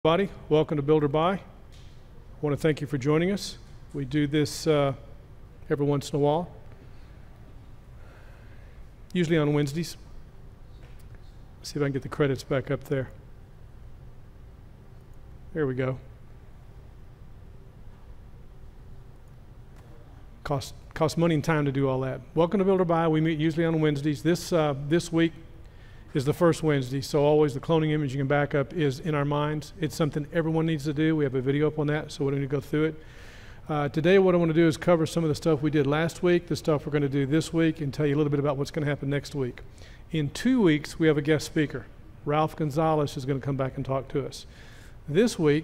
Everybody, welcome to Build or Buy. I want to thank you for joining us. We do this every once in a while, usually on Wednesdays. Let's see if I can get the credits back up there. There we go. Costs money and time to do all that. Welcome to Build or Buy. We meet usually on Wednesdays. This week is the first Wednesday, so always the cloning imaging and backup is in our minds. It's something everyone needs to do. We have a video up on that, so we're going to go through it. Today what I want to do is cover some of the stuff we did last week, the stuff we're going to do this week, and tell you a little bit about what's going to happen next week. In 2 weeks, we have a guest speaker. Ralph Gonzalez is going to come back and talk to us. This week,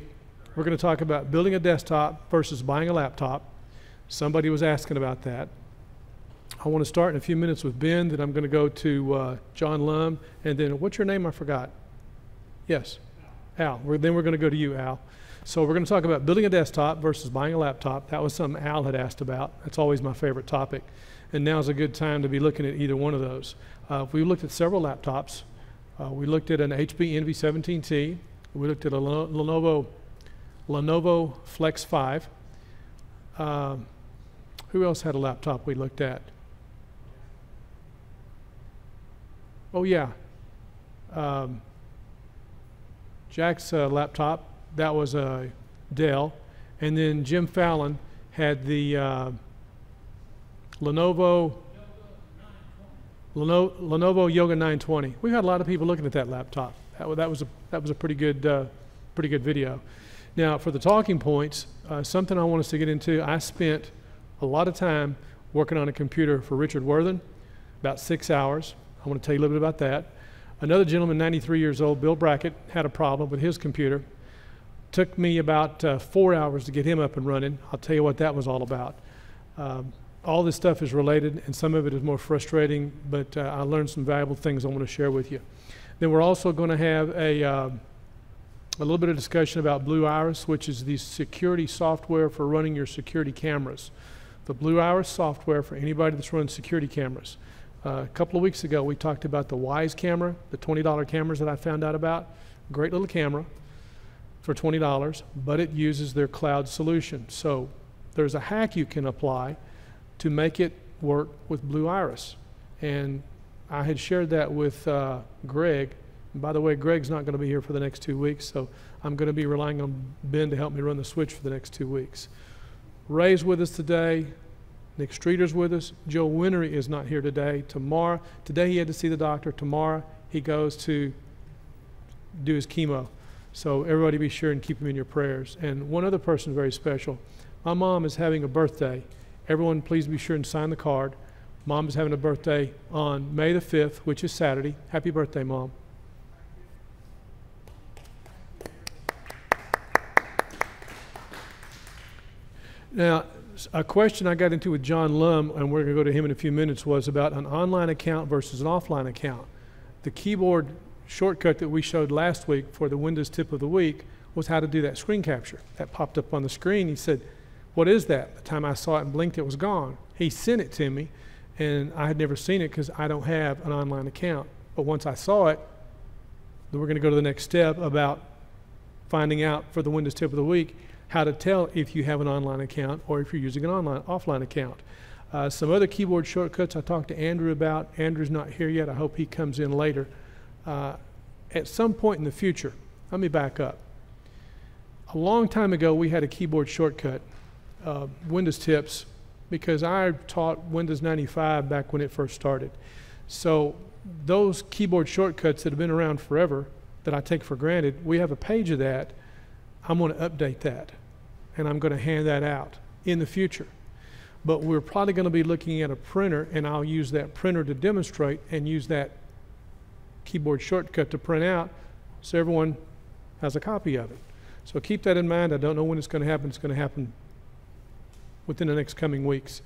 we're going to talk about building a desktop versus buying a laptop. Somebody was asking about that. I want to start in a few minutes with Ben, then I'm going to go to John Lum, and then, what's your name? I forgot. Yes, Al. Then we're going to go to you, Al. So we're going to talk about building a desktop versus buying a laptop. That was something Al had asked about. That's always my favorite topic. And now's a good time to be looking at either one of those. We looked at several laptops. We looked at an HP Envy 17T. We looked at a Lenovo Flex 5. Who else had a laptop we looked at? Oh yeah, Jack's laptop, that was a Dell, and then Jim Fallon had the Lenovo Yoga 920. We've had a lot of people looking at that laptop. That was a pretty good video. Now for the talking points, something I want us to get into. I spent a lot of time working on a computer for Richard Worthen, about 6 hours. I want to tell you a little bit about that. Another gentleman, 93 years old, Bill Brackett, had a problem with his computer. Took me about 4 hours to get him up and running. I'll tell you what that was all about. All this stuff is related, and some of it is more frustrating, but I learned some valuable things I want to share with you. Then we're also going to have a little bit of discussion about BlueIris, which is the security software for running your security cameras. The BlueIris software for anybody that's running security cameras. A couple of weeks ago, we talked about the Wise camera, the $20 cameras that I found out about. Great little camera for $20, but it uses their cloud solution. So there's a hack you can apply to make it work with BlueIris. And I had shared that with Greg. And by the way, Greg's not going to be here for the next 2 weeks, so I'm going to be relying on Ben to help me run the switch for the next 2 weeks. Ray's with us today. Nick Streeter's with us. Joe Winery is not here today. Today he had to see the doctor. Tomorrow he goes to do his chemo. So everybody be sure and keep him in your prayers. And one other person very special. My mom is having a birthday. Everyone please be sure and sign the card. Mom is having a birthday on May the 5th, which is Saturday. Happy birthday, Mom. Now, a question I got into with John Lum, and we're going to go to him in a few minutes, was about an online account versus an offline account. The keyboard shortcut that we showed last week for the Windows tip of the week was how to do that screen capture. That popped up on the screen. He said, "What is that?" The time I saw it and blinked, it was gone. He sent it to me, and I had never seen it because I don't have an online account. But once I saw it, then we're going to go to the next step about finding out for the Windows tip of the week how to tell if you have an online account or if you're using an offline account. Some other keyboard shortcuts I talked to Andrew about. Andrew's not here yet. I hope he comes in later. At some point in the future, let me back up. A long time ago, we had a keyboard shortcut, Windows tips, because I taught Windows 95 back when it first started. So those keyboard shortcuts that have been around forever that I take for granted, we have a page of that. I'm going to update that, and I'm going to hand that out in the future. But we're probably going to be looking at a printer, and I'll use that printer to demonstrate and use that keyboard shortcut to print out so everyone has a copy of it. So keep that in mind. I don't know when it's going to happen. It's going to happen within the next coming weeks.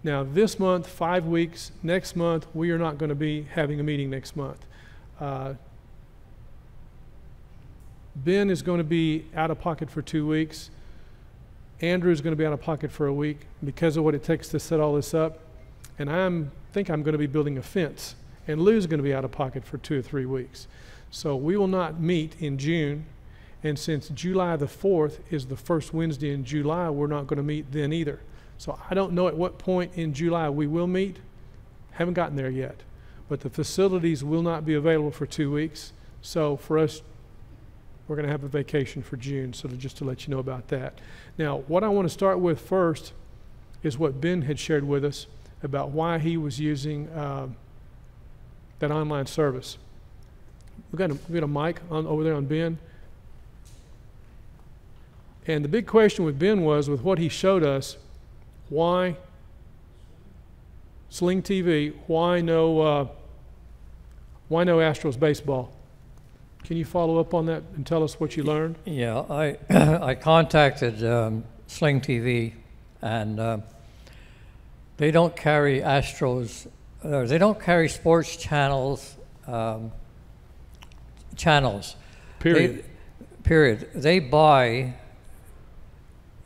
Now this month, 5 weeks. Next month, we are not going to be having a meeting next month. Ben is going to be out of pocket for 2 weeks. Andrew is going to be out of pocket for a week because of what it takes to set all this up. And I think I'm going to be building a fence. And Lou's going to be out of pocket for 2 or 3 weeks. So we will not meet in June. And since July the 4th is the first Wednesday in July, we're not going to meet then either. So I don't know at what point in July we will meet. Haven't gotten there yet. But the facilities will not be available for 2 weeks. So for us, we're going to have a vacation for June, so just to let you know about that. Now, what I want to start with first is what Ben had shared with us about why he was using that online service. We got a mic over there on Ben. And the big question with Ben was, with what he showed us, why Sling TV, why no Astros baseball? Can you follow up on that and tell us what you learned? Yeah, I contacted Sling TV, and they don't carry Astros. They don't carry sports channels. Period. Period. They buy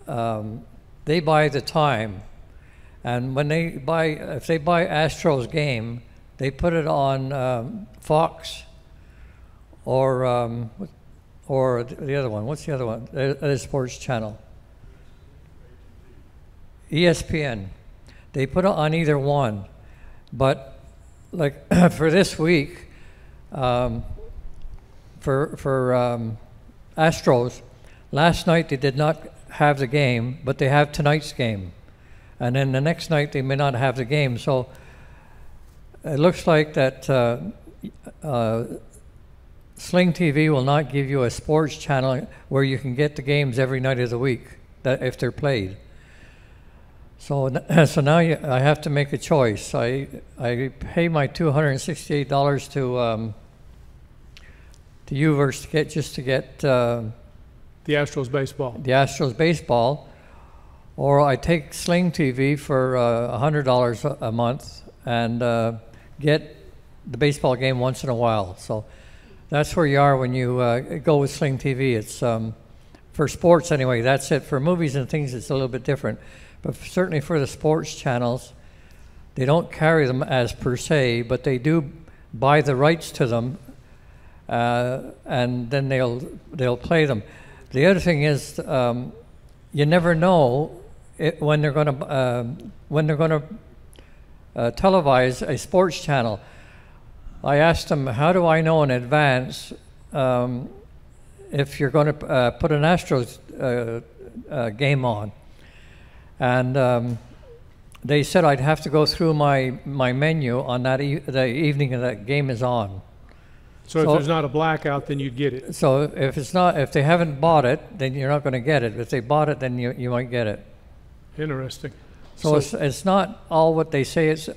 the time, and when if they buy Astros game, they put it on Fox or the other one. What's the other one? The sports channel. ESPN. They put it on either one, but like for this week, for Astros, last night they did not have the game, but they have tonight's game, and then the next night they may not have the game. So it looks like that Sling TV will not give you a sports channel where you can get the games every night of the week that if they're played. So now I have to make a choice. I pay my $268 to UEFI to get the Astros baseball. The Astros baseball, or I take Sling TV for $100 a month and get the baseball game once in a while. So that's where you are when you go with Sling TV. It's for sports anyway. That's it. For movies and things, it's a little bit different. But certainly for the sports channels, they don't carry them as per se, but they do buy the rights to them, and then they'll play them. The other thing is, you never know when they're going to televise a sports channel. I asked them, how do I know in advance if you're going to put an Astros game on? And they said I'd have to go through my menu on that the evening that game is on. So if there's not a blackout, then you'd get it. So if they haven't bought it, then you're not going to get it. If they bought it, then you might get it. Interesting. So it's not all what they say it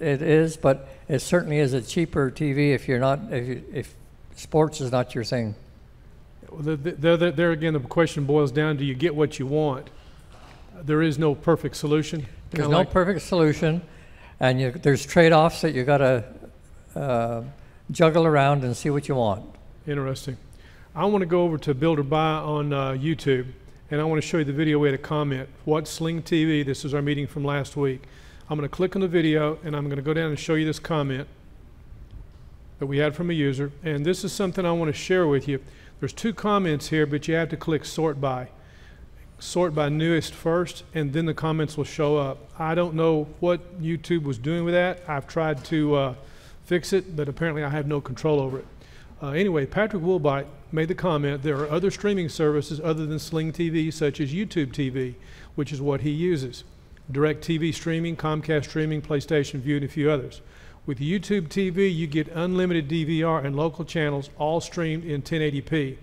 is, but it certainly is a cheaper TV if sports is not your thing. Well, there again, the question boils down: do you get what you want? There is no perfect solution. There's no perfect solution, and there's trade-offs that you got to juggle around and see what you want. Interesting. I want to go over to Build or Buy on YouTube, and I want to show you the video. We had a comment. What Sling TV? This is our meeting from last week. I'm going to click on the video, and I'm going to go down and show you this comment that we had from a user. And this is something I want to share with you. There's 2 comments here, but you have to click Sort By. Sort by newest first, and then the comments will show up. I don't know what YouTube was doing with that. I've tried to fix it, but apparently I have no control over it. Anyway, Patrick Woolbite made the comment, there are other streaming services other than Sling TV, such as YouTube TV, which is what he uses. DirecTV streaming, Comcast streaming, PlayStation View, and a few others. With YouTube TV, you get unlimited DVR and local channels, all streamed in 1080p.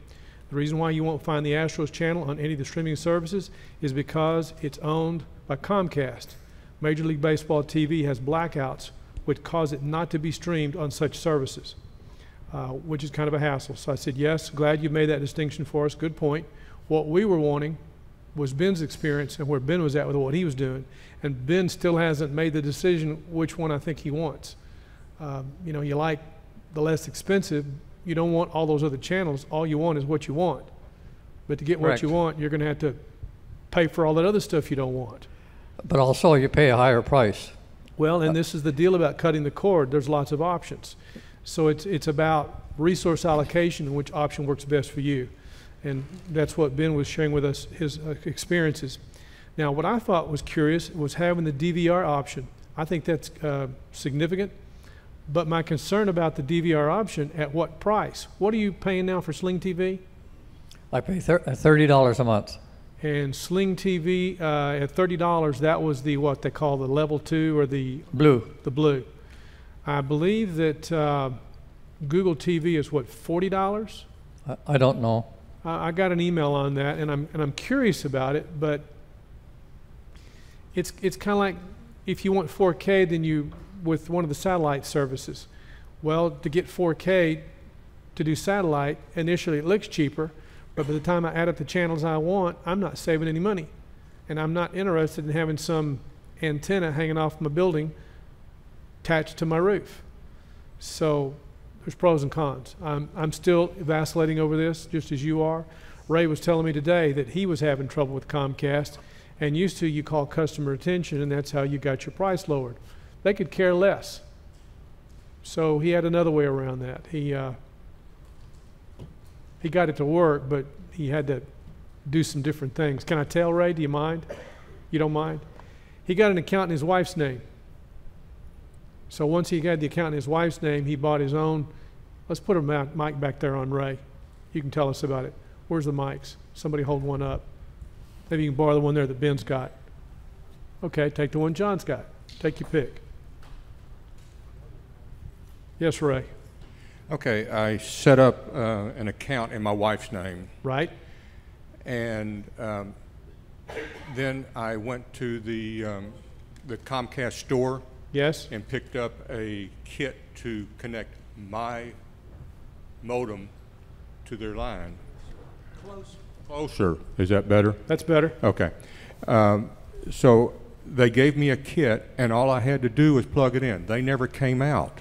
The reason why you won't find the Astros channel on any of the streaming services is because it's owned by Comcast. Major League Baseball TV has blackouts which cause it not to be streamed on such services, which is kind of a hassle. So I said, yes, glad you made that distinction for us. Good point. What we were wanting was Ben's experience and where Ben was at with what he was doing. And Ben still hasn't made the decision which one I think he wants. You know, you like the less expensive. You don't want all those other channels. All you want is what you want. But to get what you want, you're going to have to pay for all that other stuff you don't want. But also you pay a higher price. Well, and this is the deal about cutting the cord. There's lots of options. So it's about resource allocation and which option works best for you. And that's what Ben was sharing with us, his experiences. Now, what I thought was curious was having the DVR option. I think that's significant. But my concern about the DVR option, at what price? What are you paying now for Sling TV? I pay $30 a month. And Sling TV at $30, that was the what they call the level 2 or the Blue. The blue. I believe that Google TV is what, $40? I don't know. I got an email on that, and I'm curious about it, but it's kind of like if you want 4K, then you with one of the satellite services. Well, to get 4K to do satellite, initially it looks cheaper, but by the time I add up the channels I want, I'm not saving any money, and I'm not interested in having some antenna hanging off my building attached to my roof. So there's pros and cons. I'm still vacillating over this, just as you are. Ray was telling me today that he was having trouble with Comcast, and used to you call customer attention, and that's how you got your price lowered. They could care less. So he had another way around that. He got it to work, but he had to do some different things. Can I tell, Ray? Do you mind? You don't mind? He got an account in his wife's name. So once he got the account in his wife's name, he bought his own. Let's put a mic back there on Ray. You can tell us about it. Where's the mics? Somebody hold one up. Maybe you can borrow the one there that Ben's got. Okay, take the one John's got. Take your pick. Yes, Ray. Okay, I set up an account in my wife's name. Right. And then I went to the Comcast store. Yes. And picked up a kit to connect my modem to their line. Closer. Is that better? That's better. Okay. So they gave me a kit, and all I had to do was plug it in. They never came out,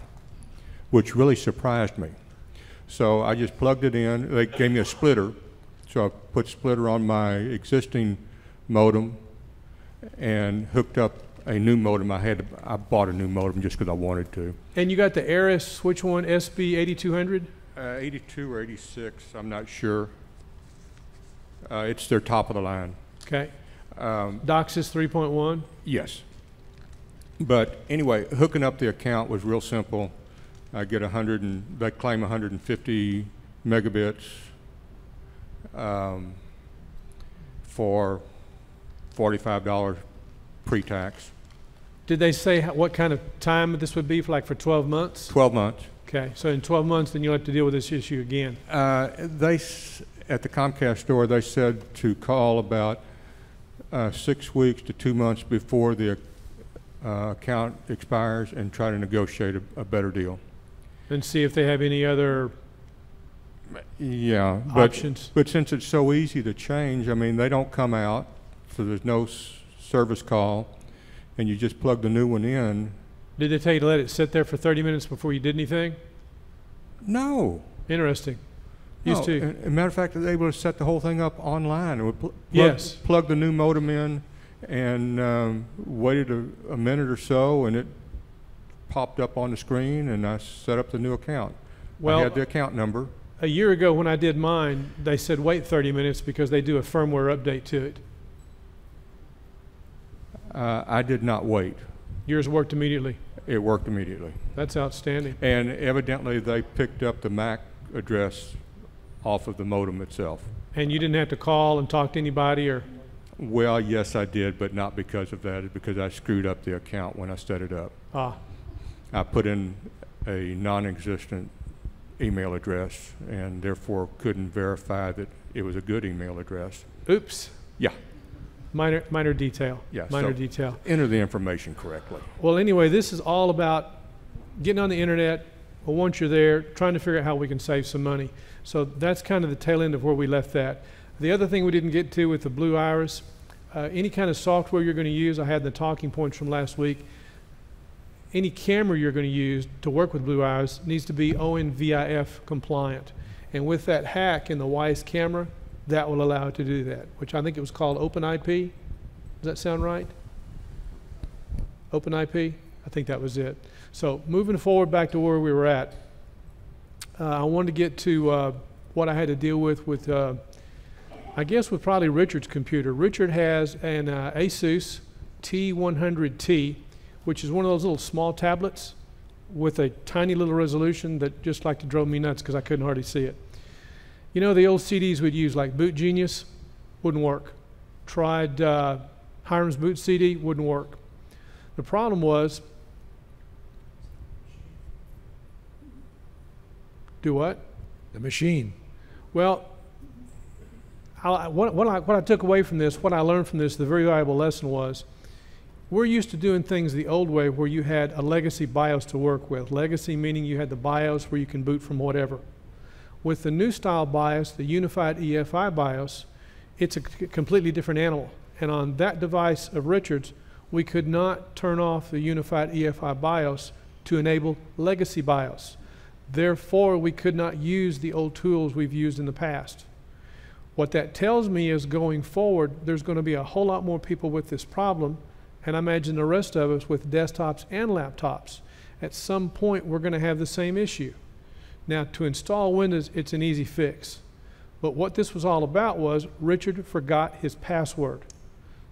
which really surprised me. So I just plugged it in. They gave me a splitter, so I put splitter on my existing modem and hooked up a new modem. I bought a new modem just because I wanted to. And you got the Eris, which one, SB8200? 82 or 86, I'm not sure. It's their top of the line. Okay. DOCSIS 3.1? Yes. But anyway, hooking up the account was real simple. I get they claim 150 megabits for $45 pre-tax. Did they say what kind of time this would be for, like for 12 months? 12 months. Okay, so in 12 months, then you'll have to deal with this issue again. At the Comcast store, they said to call about 6 weeks to 2 months before the account expires and try to negotiate a better deal. And see if they have any other options. But since it's so easy to change, I mean, they don't come out, so there's no service call, and you just plug the new one in. Did they tell you to let it sit there for 30 minutes before you did anything? No. Interesting. As a matter of fact, they were able to set the whole thing up online. And plug the new modem in and waited a minute or so, and it popped up on the screen, and I set up the new account. Well, I had the account number. A year ago when I did mine, they said wait 30 minutes because they do a firmware update to it. I did not wait. Yours worked immediately? It worked immediately. That's outstanding. And evidently they picked up the MAC address off of the modem itself. And you didn't have to call and talk to anybody, or? Well, yes, I did, but not because of that. It's because I screwed up the account when I set it up. I put in a non-existent email address and therefore couldn't verify that it was a good email address. Oops. Yeah. Minor detail. Yeah. Minor detail. Enter the information correctly. Well, anyway, this is all about getting on the internet. Well, once you're there, trying to figure out how we can save some money. So that's kind of the tail end of where we left that. The other thing we didn't get to with the BlueIris, any kind of software you're going to use, I had the talking points from last week. Any camera you're going to use to work with BlueIris needs to be ONVIF compliant. And with that hack in the Wise camera, that will allow it to do that, which I think it was called OpenIP. Does that sound right? OpenIP? I think that was it. So moving forward back to where we were at, I wanted to get to what I had to deal with I guess with probably Richard's computer. Richard has an Asus T100T, which is one of those little small tablets with a tiny little resolution that just like to drove me nuts because I couldn't hardly see it. You know, the old CDs we'd use like Boot Genius, wouldn't work. Tried Hiram's Boot CD, wouldn't work. The problem was, do what? The machine. Well, what I took away from this, what I learned from this, the very valuable lesson was, we're used to doing things the old way where you had a legacy BIOS to work with. Legacy meaning you had the BIOS where you can boot from whatever. With the new style BIOS, the unified EFI BIOS, it's a completely different animal. And on that device of Richard's, we could not turn off the unified EFI BIOS to enable legacy BIOS. Therefore, we could not use the old tools we've used in the past. What that tells me is going forward, there's going to be a whole lot more people with this problem, and I imagine the rest of us with desktops and laptops. At some point, we're going to have the same issue. Now, to install Windows, it's an easy fix. But what this was all about was Richard forgot his password.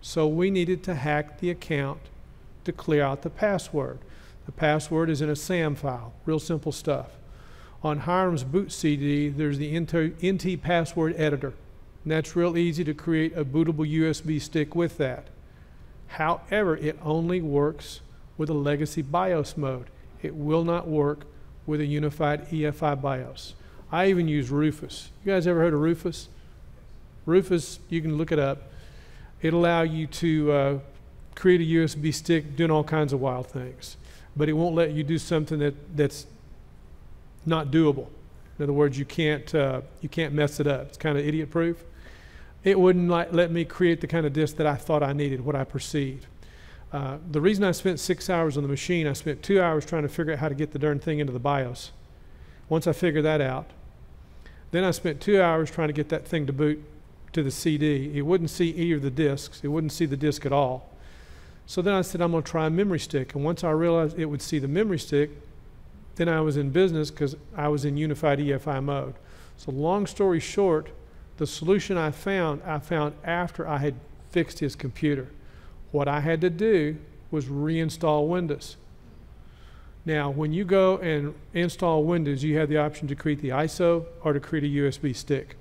So we needed to hack the account to clear out the password. The password is in a SAM file, real simple stuff. On Hiram's Boot CD, there's the NT password editor. And that's real easy to create a bootable USB stick with that. However, it only works with a legacy BIOS mode. It will not work with a unified EFI BIOS. I even use Rufus. You guys ever heard of Rufus? Rufus, you can look it up. It'll allow you to create a USB stick doing all kinds of wild things. But it won't let you do something that's not doable. In other words, you can't mess it up. It's kind of idiot proof. It wouldn't let me create the kind of disk that I thought I needed, what I perceived. The reason I spent 6 hours on the machine, I spent 2 hours trying to figure out how to get the darn thing into the BIOS. Once I figured that out, then I spent 2 hours trying to get that thing to boot to the CD. It wouldn't see either of the disks. It wouldn't see the disk at all. So then I said, I'm going to try a memory stick. And once I realized it would see the memory stick, then I was in business because I was in unified EFI mode. So long story short, the solution I found after I had fixed his computer. What I had to do was reinstall Windows. Now, when you go and install Windows, you have the option to create the ISO or to create a USB stick.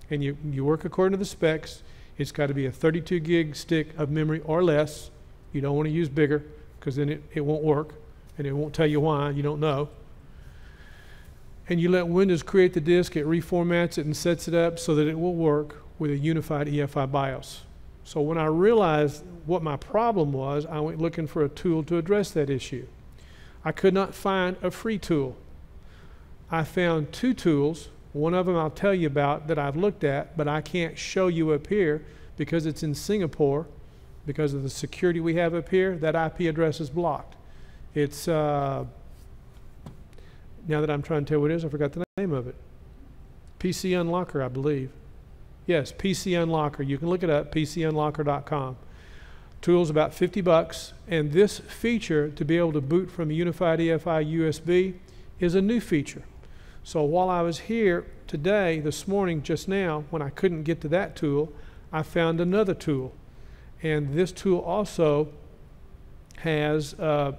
And you work according to the specs. It's got to be a 32 gig stick of memory or less. You don't want to use bigger because then it won't work and it won't tell you why. You don't know. And you let Windows create the disk, it reformats it and sets it up so that it will work with a unified EFI BIOS. So when I realized what my problem was, I went looking for a tool to address that issue. I could not find a free tool. I found two tools. One of them I'll tell you about that I've looked at, but I can't show you up here because it's in Singapore. Because of the security we have up here, that IP address is blocked. It's now that I'm trying to tell what it is, I forgot the name of it. PC Unlocker, I believe. Yes, PC Unlocker. You can look it up, PCUnlocker.com. Tool's about $50, and this feature to be able to boot from a unified EFI USB is a new feature. So while I was here today, this morning, just now, when I couldn't get to that tool, I found another tool. And this tool also has the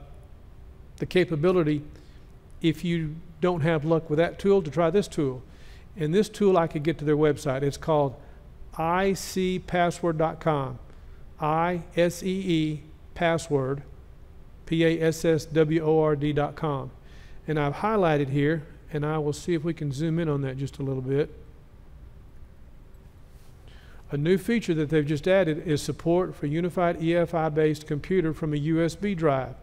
capability, if you don't have luck with that tool, to try this tool. And this tool, I could get to their website. It's called icpassword.com. I-S-E-E password, P-A-S-S-W-O-R-D.com. And I've highlighted here, and I will see if we can zoom in on that just a little bit. A new feature that they've just added is support for unified EFI-based computer from a USB drive.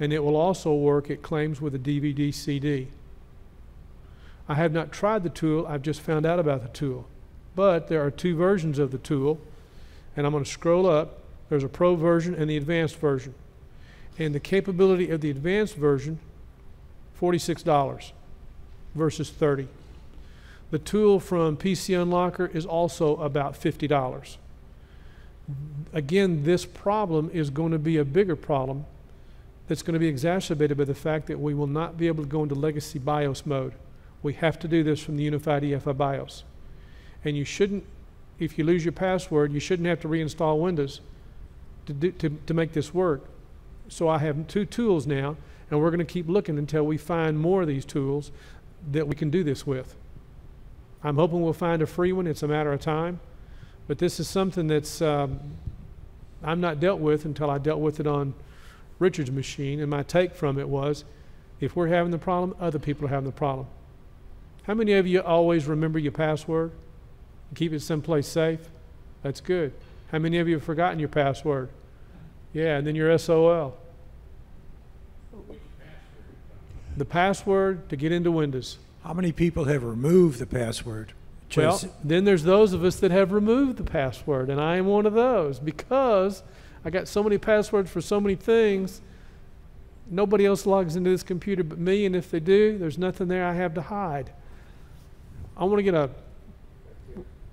And it will also work, it claims, with a DVD CD. I have not tried the tool, I've just found out about the tool. But there are two versions of the tool, and I'm going to scroll up. There's a pro version and the advanced version. And the capability of the advanced version, $46 versus $30. The tool from PC Unlocker is also about $50. Again, this problem is going to be a bigger problem that's going to be exacerbated by the fact that we will not be able to go into legacy BIOS mode. We have to do this from the unified EFI BIOS. And you shouldn't, if you lose your password, you shouldn't have to reinstall Windows to make this work. So I have 2 tools now, and we're going to keep looking until we find more of these tools that we can do this with. I'm hoping we'll find a free one. It's a matter of time. But this is something that's I'm not dealt with until I dealt with it on Richard's machine, and my take from it was, if we're having the problem, other people are having the problem. How many of you always remember your password and keep it someplace safe? That's good. How many of you have forgotten your password? Yeah, and then your SOL. The password to get into Windows. How many people have removed the password? Well, then there's those of us that have removed the password, and I am one of those, because I got so many passwords for so many things. Nobody else logs into this computer but me, and if they do, there's nothing there I have to hide. I want to get a,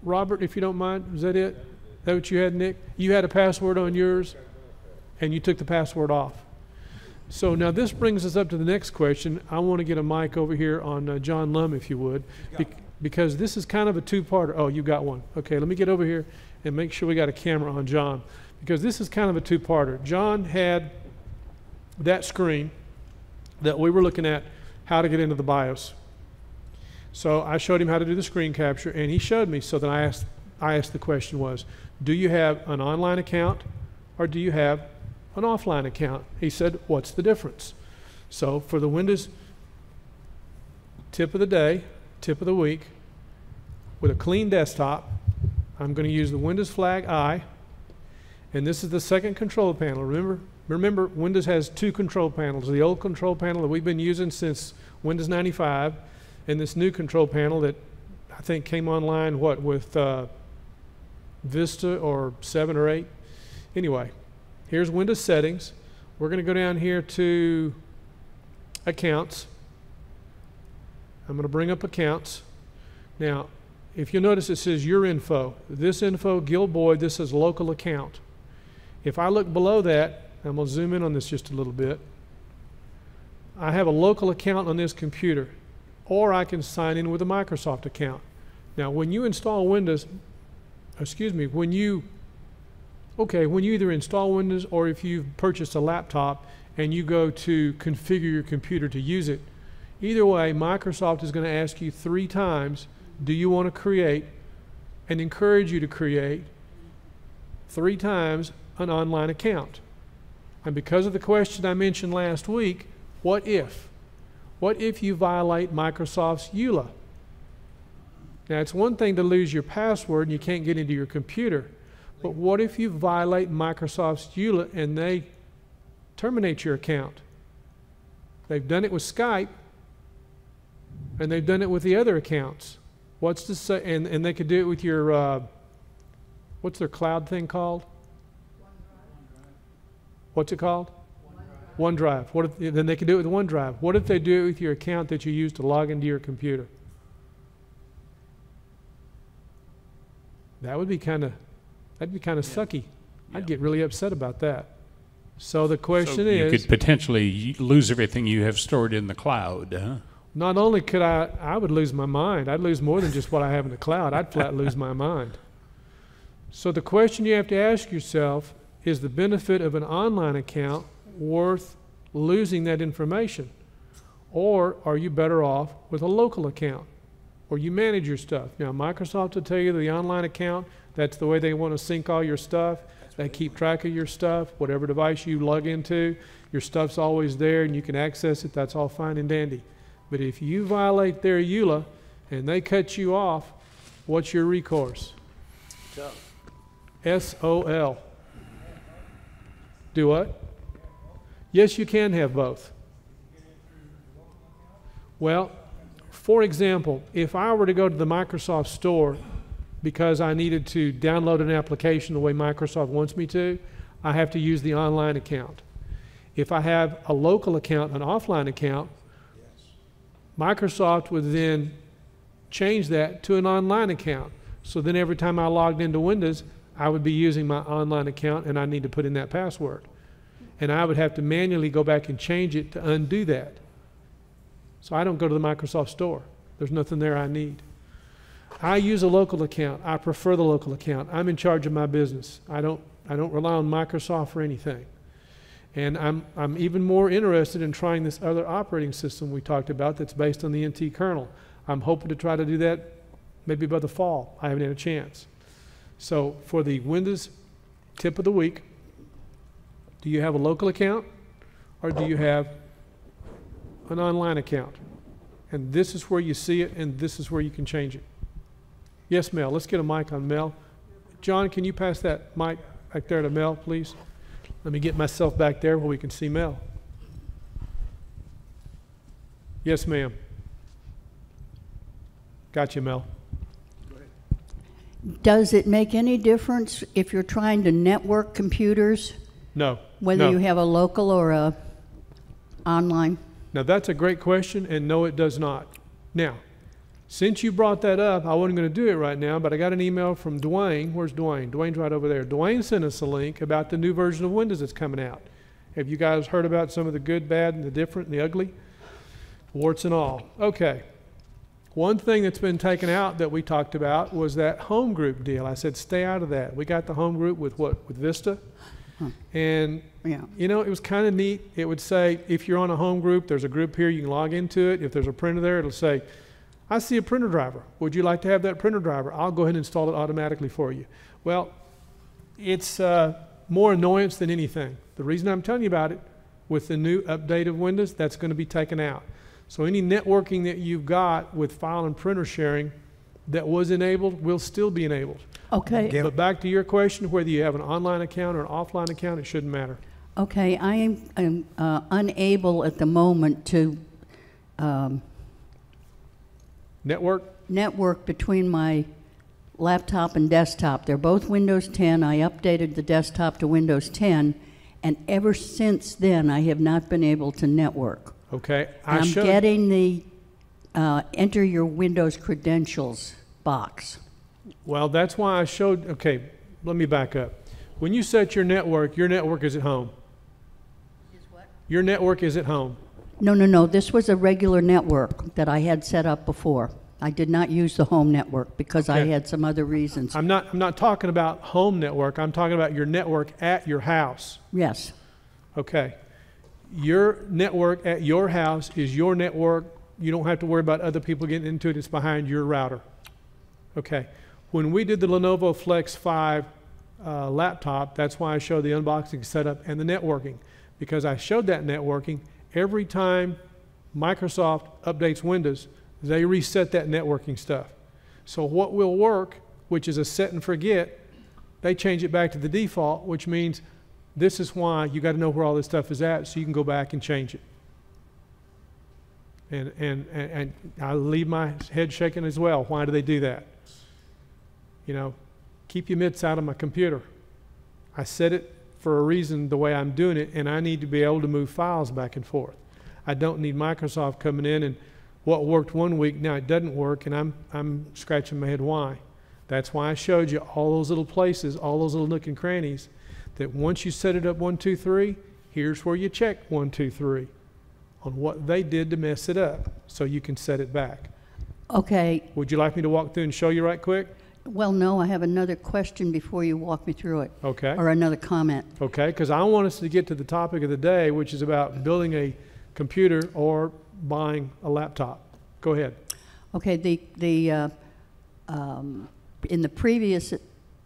Robert, if you don't mind, is that it? Is that what you had, Nick? You had a password on yours, and you took the password off. So now this brings us up to the next question. I want to get a mic over here on John Lum, if you would, because this is kind of a two-parter. Oh, you got one. Okay, let me get over here and make sure we got a camera on John, because this is kind of a two-parter. John had that screen that we were looking at, how to get into the BIOS. So I showed him how to do the screen capture, and he showed me. So then I asked the question was, do you have an online account or do you have an offline account? He said, what's the difference? So for the Windows tip of the day, tip of the week, with a clean desktop, I'm going to use the Windows flag I, and this is the second control panel. Remember, Windows has two control panels, the old control panel that we've been using since Windows 95, and this new control panel that I think came online, what, with Vista or 7 or 8? Anyway, here's Windows settings. We're going to go down here to accounts. I'm going to bring up accounts. Now, if you'll notice, it says your info. This info, Gil Boyd, this is local account. If I look below that, I'm going to zoom in on this just a little bit. I have a local account on this computer, or I can sign in with a Microsoft account. Now, when you install Windows, when you either install Windows or if you've purchased a laptop and you go to configure your computer to use it, either way, Microsoft is going to ask you 3 times, do you want to create, and encourage you to create 3 times an online account. And because of the question I mentioned last week, what if? What if you violate Microsoft's EULA? Now, it's one thing to lose your password and you can't get into your computer, but what if you violate Microsoft's EULA and they terminate your account? They've done it with Skype, and they've done it with the other accounts. What's to say? And they could do it with your, what's their cloud thing called? What's it called? OneDrive. What if, then they could do it with OneDrive. What if they do it with your account that you use to log into your computer? That would be kind of, that'd be kind of sucky. I'd get really upset about that. So the question is, you could potentially lose everything you have stored in the cloud, huh? Not only could I would lose my mind. I'd lose more than just what I have in the cloud. I'd flat lose my mind. So the question you have to ask yourself, is the benefit of an online account worth losing that information? Or are you better off with a local account where you manage your stuff? Now, Microsoft will tell you the online account, that's the way they want to sync all your stuff. They keep track of your stuff. Whatever device you log into, your stuff's always there and you can access it. That's all fine and dandy. But if you violate their EULA and they cut you off, what's your recourse? SOL. Do what? Yes, you can have both. Well, for example, if I were to go to the Microsoft Store because I needed to download an application the way Microsoft wants me to, I have to use the online account. If I have a local account, an offline account, Microsoft would then change that to an online account. So then every time I logged into Windows, I would be using my online account and I need to put in that password. And I would have to manually go back and change it to undo that. So I don't go to the Microsoft Store. There's nothing there I need. I use a local account. I prefer the local account. I'm in charge of my business. I don't rely on Microsoft for anything. And I'm even more interested in trying this other operating system we talked about that's based on the NT kernel. I'm hoping to try to do that maybe by the fall. I haven't had a chance. So for the Windows tip of the week, do you have a local account or do you have an online account? And this is where you see it, and this is where you can change it. Yes, Mel. Let's get a mic on Mel. John, can you pass that mic back there to Mel, please? Let me get myself back there where we can see Mel. Yes, ma'am. Got you, Mel. Does it make any difference if you're trying to network computers? No. Whether no. you have a local or a online? Now, that's a great question, and no, it does not. Now, since you brought that up, I wasn't going to do it right now, but I got an email from Dwayne. Where's Dwayne? Dwayne's right over there. Dwayne sent us a link about the new version of Windows that's coming out. Have you guys heard about some of the good, bad, and the different, and the ugly? Warts and all. Okay. One thing that's been taken out that we talked about was that home group deal. I said, stay out of that. We got the home group with what? With Vista. And, Yeah. you know, it was kind of neat. It would say, if you're on a home group, there's a group here, you can log into it. If there's a printer there, it'll say, I see a printer driver. Would you like to have that printer driver? I'll go ahead and install it automatically for you. Well, it's more annoyance than anything. The reason I'm telling you about it, with the new update of Windows, that's going to be taken out. So any networking that you've got with file and printer sharing that was enabled will still be enabled. Okay. But back to your question, whether you have an online account or an offline account, it shouldn't matter. Okay, I am unable at the moment to network between my laptop and desktop. They're both Windows 10. I updated the desktop to Windows 10, and ever since then, I have not been able to network. Okay. I'm getting the enter your Windows credentials box. Well, that's why I showed, okay, let me back up. When you set your network is at home. Is what? Your network is at home. No. This was a regular network that I had set up before. I did not use the home network because I Okay. had some other reasons. I'm not talking about home network. I'm talking about your network at your house. Yes. Okay. Your network at your house is your network. You don't have to worry about other people getting into it. It's behind your router. Okay. When we did the Lenovo Flex 5 laptop, that's why I showed the unboxing setup and the networking, because I showed that networking. Every time Microsoft updates Windows, they reset that networking stuff. So what will work, which is a set and forget, they change it back to the default, which means this is why you got to know where all this stuff is at so you can go back and change it. And I leave my head shaking as well. Why do they do that? You know, keep your mitts out of my computer. I set it for a reason the way I'm doing it, and I need to be able to move files back and forth. I don't need Microsoft coming in and what worked one week, now it doesn't work, and I'm scratching my head why. That's why I showed you all those little places, all those little nook and crannies, that once you set it up 1, 2, 3, here's where you check 1, 2, 3 on what they did to mess it up so you can set it back. Okay. Would you like me to walk through and show you right quick? Well, no, I have another question before you walk me through it. Okay. Or another comment. Okay, because I want us to get to the topic of the day, which is about building a computer or buying a laptop. Go ahead. Okay, in the previous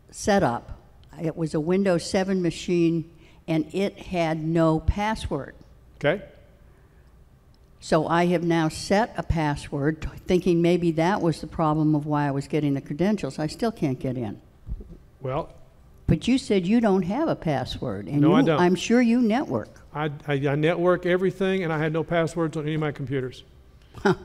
setup, it was a Windows 7 machine, and it had no password. Okay. So I have now set a password, thinking maybe that was the problem of why I was getting the credentials. I still can't get in. Well, But you said you don't have a password, and No, I don't. I'm sure you network. I network everything, and I had no passwords on any of my computers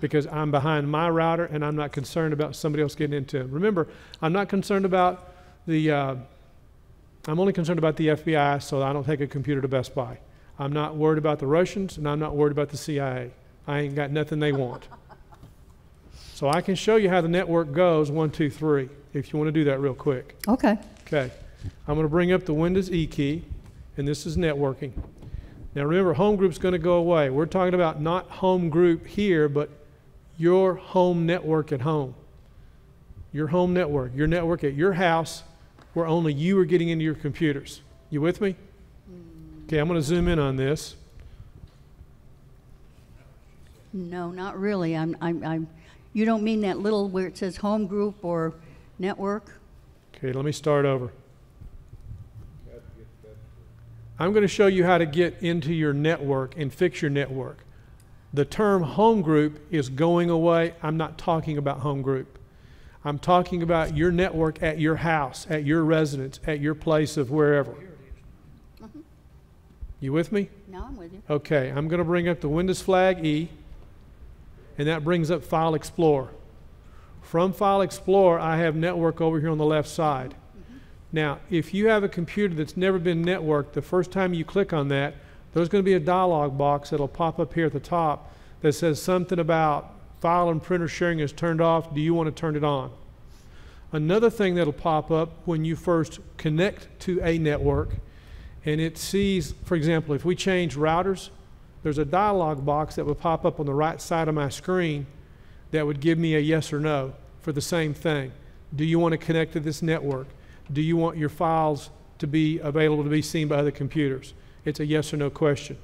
because I'm behind my router, and I'm not concerned about somebody else getting into it. Remember, I'm not concerned about I'm only concerned about the FBI, so I don't take a computer to Best Buy. I'm not worried about the Russians, and I'm not worried about the CIA. I ain't got nothing they want. So I can show you how the network goes, 1, 2, 3, if you want to do that real quick. Okay. Okay. I'm going to bring up the Windows E key, and this is networking. Now remember, home group's going to go away. We're talking about not home group here, but your home network at home. your home network, your network at your house where only you are getting into your computers. You with me? Okay, I'm going to zoom in on this. No, not really. You don't mean that little where it says home group or network? Okay, let me start over. I'm going to show you how to get into your network and fix your network. The term home group is going away. I'm not talking about home group. I'm talking about your network at your house, at your residence, at your place of wherever. You with me? No, I'm with you. Okay, I'm going to bring up the Windows flag E, and that brings up File Explorer. From File Explorer, I have network over here on the left side. Now, if you have a computer that's never been networked, the first time you click on that, there's going to be a dialog box that'll pop up here at the top that says something about file and printer sharing is turned off. Do you want to turn it on? Another thing that'll pop up when you first connect to a network, and it sees, for example, if we change routers, there's a dialog box that would pop up on the right side of my screen that would give me a yes or no for the same thing. Do you want to connect to this network? Do you want your files to be available to be seen by other computers? It's a yes or no question.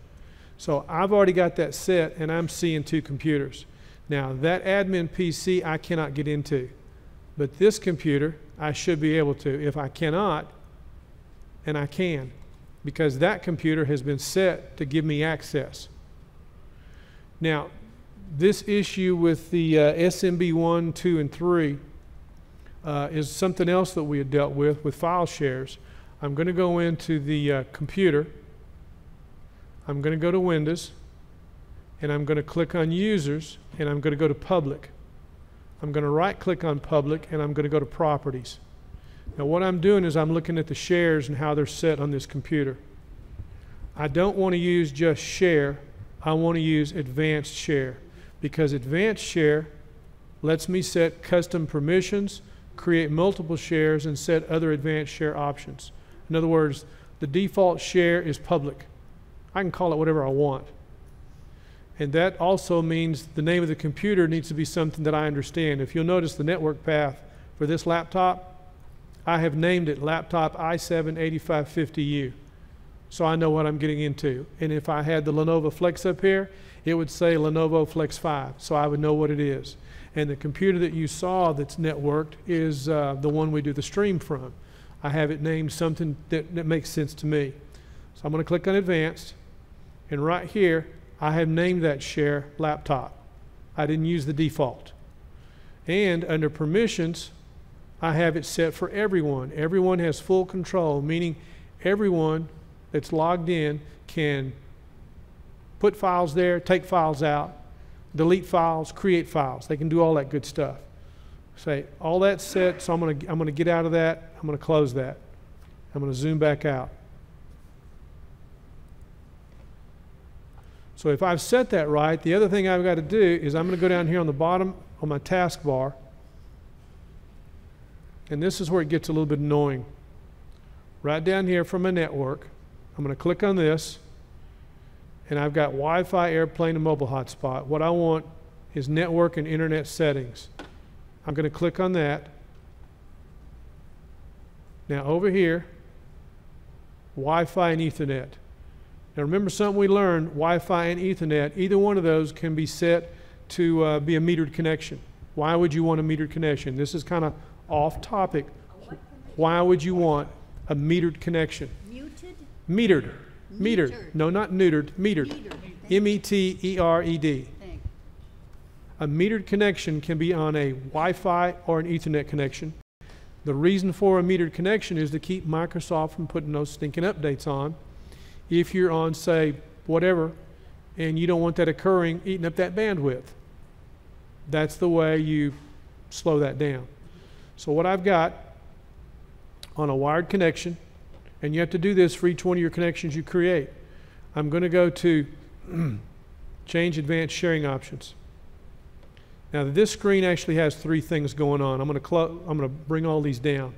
So I've already got that set, and I'm seeing 2 computers. Now, that admin PC I cannot get into, but this computer I should be able to. If I cannot, and I can, because that computer has been set to give me access. Now, this issue with the SMB 1, 2, and 3 is something else that we had dealt with file shares. I'm going to go into the computer. I'm going to go to Windows, and I'm going to click on Users, and I'm going to go to Public. I'm going to right-click on Public, and I'm going to go to Properties. Now, what I'm doing is I'm looking at the shares and how they're set on this computer. I don't want to use just Share. I want to use Advanced Share, because Advanced Share lets me set custom permissions, create multiple shares, and set other advanced share options. In other words, the default share is public. I can call it whatever I want. And that also means the name of the computer needs to be something that I understand. If you'll notice the network path for this laptop, I have named it laptop i7-8750H. So I know what I'm getting into. And if I had the Lenovo Flex up here, it would say Lenovo Flex 5, so I would know what it is. And the computer that you saw that's networked is the one we do the stream from. I have it named something that makes sense to me. So I'm going to click on Advanced, and right here, I have named that share laptop. I didn't use the default. And under permissions, I have it set for everyone. Everyone has full control, meaning everyone that's logged in can put files there, take files out, delete files, create files. They can do all that good stuff. Say, all that's set, so I'm going to get out of that. I'm going to close that. I'm going to zoom back out. So if I've set that right, the other thing I've got to do is I'm going to go down here on the bottom on my taskbar, and this is where it gets a little bit annoying. Right down here from my network, I'm going to click on this, and I've got Wi-Fi, airplane, and mobile hotspot. What I want is network and internet settings. I'm going to click on that. Now over here, Wi-Fi and Ethernet. Now remember something we learned, Wi-Fi and Ethernet, either one of those can be set to be a metered connection. Why would you want a metered connection? This is kind of off topic. Why would you want a metered connection? Muted? Metered. Metered. No, not neutered. Metered. M-E-T-E-R-E-D. A metered connection can be on a Wi-Fi or an Ethernet connection. The reason for a metered connection is to keep Microsoft from putting those stinking updates on. If you're on, say, whatever, and you don't want that occurring, eating up that bandwidth. That's the way you slow that down. So what I've got on a wired connection, and you have to do this for each one of your connections you create. I'm going to go to change advanced sharing options. Now this screen actually has 3 things going on. I'm going to bring all these down.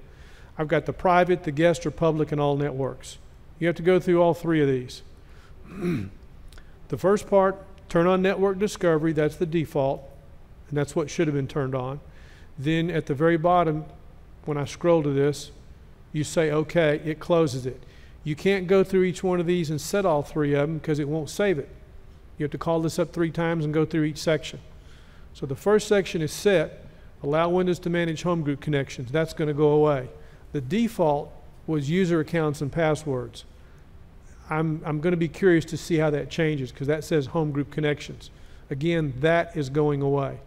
I've got the private, the guest, or public, and all networks. You have to go through all 3 of these. The first part, turn on network discovery. That's the default, and that's what should have been turned on. Then at the very bottom, when I scroll to this, you say OK, it closes it. You can't go through each one of these and set all 3 of them because it won't save it. You have to call this up 3 times and go through each section. So the first section is set, allow Windows to manage home group connections. That's going to go away. The default was user accounts and passwords. I'm going to be curious to see how that changes because that says home group connections. Again, that is going away.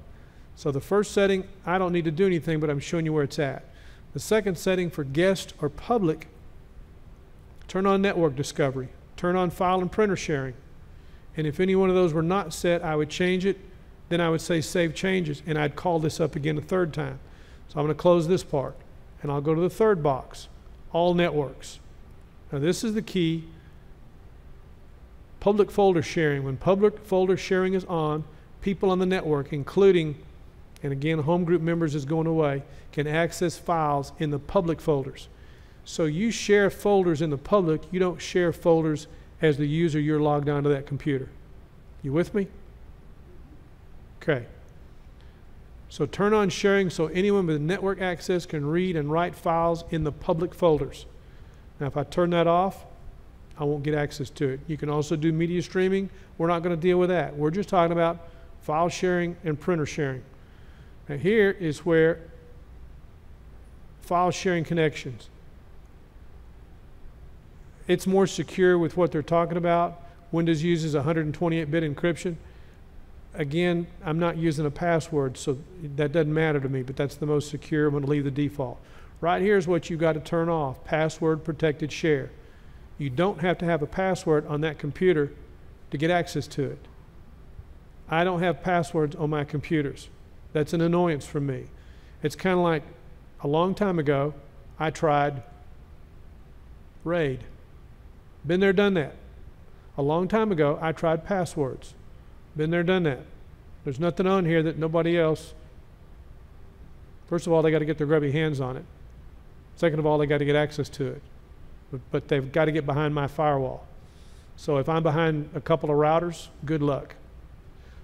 So the first setting, I don't need to do anything, but I'm showing you where it's at. The second setting for guest or public, turn on network discovery, turn on file and printer sharing. And if any one of those were not set, I would change it. Then I would say save changes, and I'd call this up again a 3rd time. So I'm going to close this part, and I'll go to the 3rd box, all networks. Now this is the key. Public folder sharing. When public folder sharing is on, people on the network, including, and again, home group members is going away, can access files in the public folders. So you share folders in the public, you don't share folders as the user you're logged onto that computer. You with me? Okay. So turn on sharing so anyone with network access can read and write files in the public folders. Now if I turn that off, I won't get access to it. You can also do media streaming. We're not going to deal with that. We're just talking about file sharing and printer sharing. Now here is where file sharing connections. It's more secure with what they're talking about. Windows uses 128-bit encryption. Again, I'm not using a password, so that doesn't matter to me, but that's the most secure. I'm going to leave the default. Right here is what you've got to turn off, password protected share. You don't have to have a password on that computer to get access to it. I don't have passwords on my computers. That's an annoyance for me. It's kind of like a long time ago, I tried RAID. Been there, done that. A long time ago, I tried passwords. Been there, done that. There's nothing on here that nobody else. First of all, they got to get their grubby hands on it. Second of all, they got to get access to it. But they've got to get behind my firewall. So if I'm behind a couple of routers, good luck.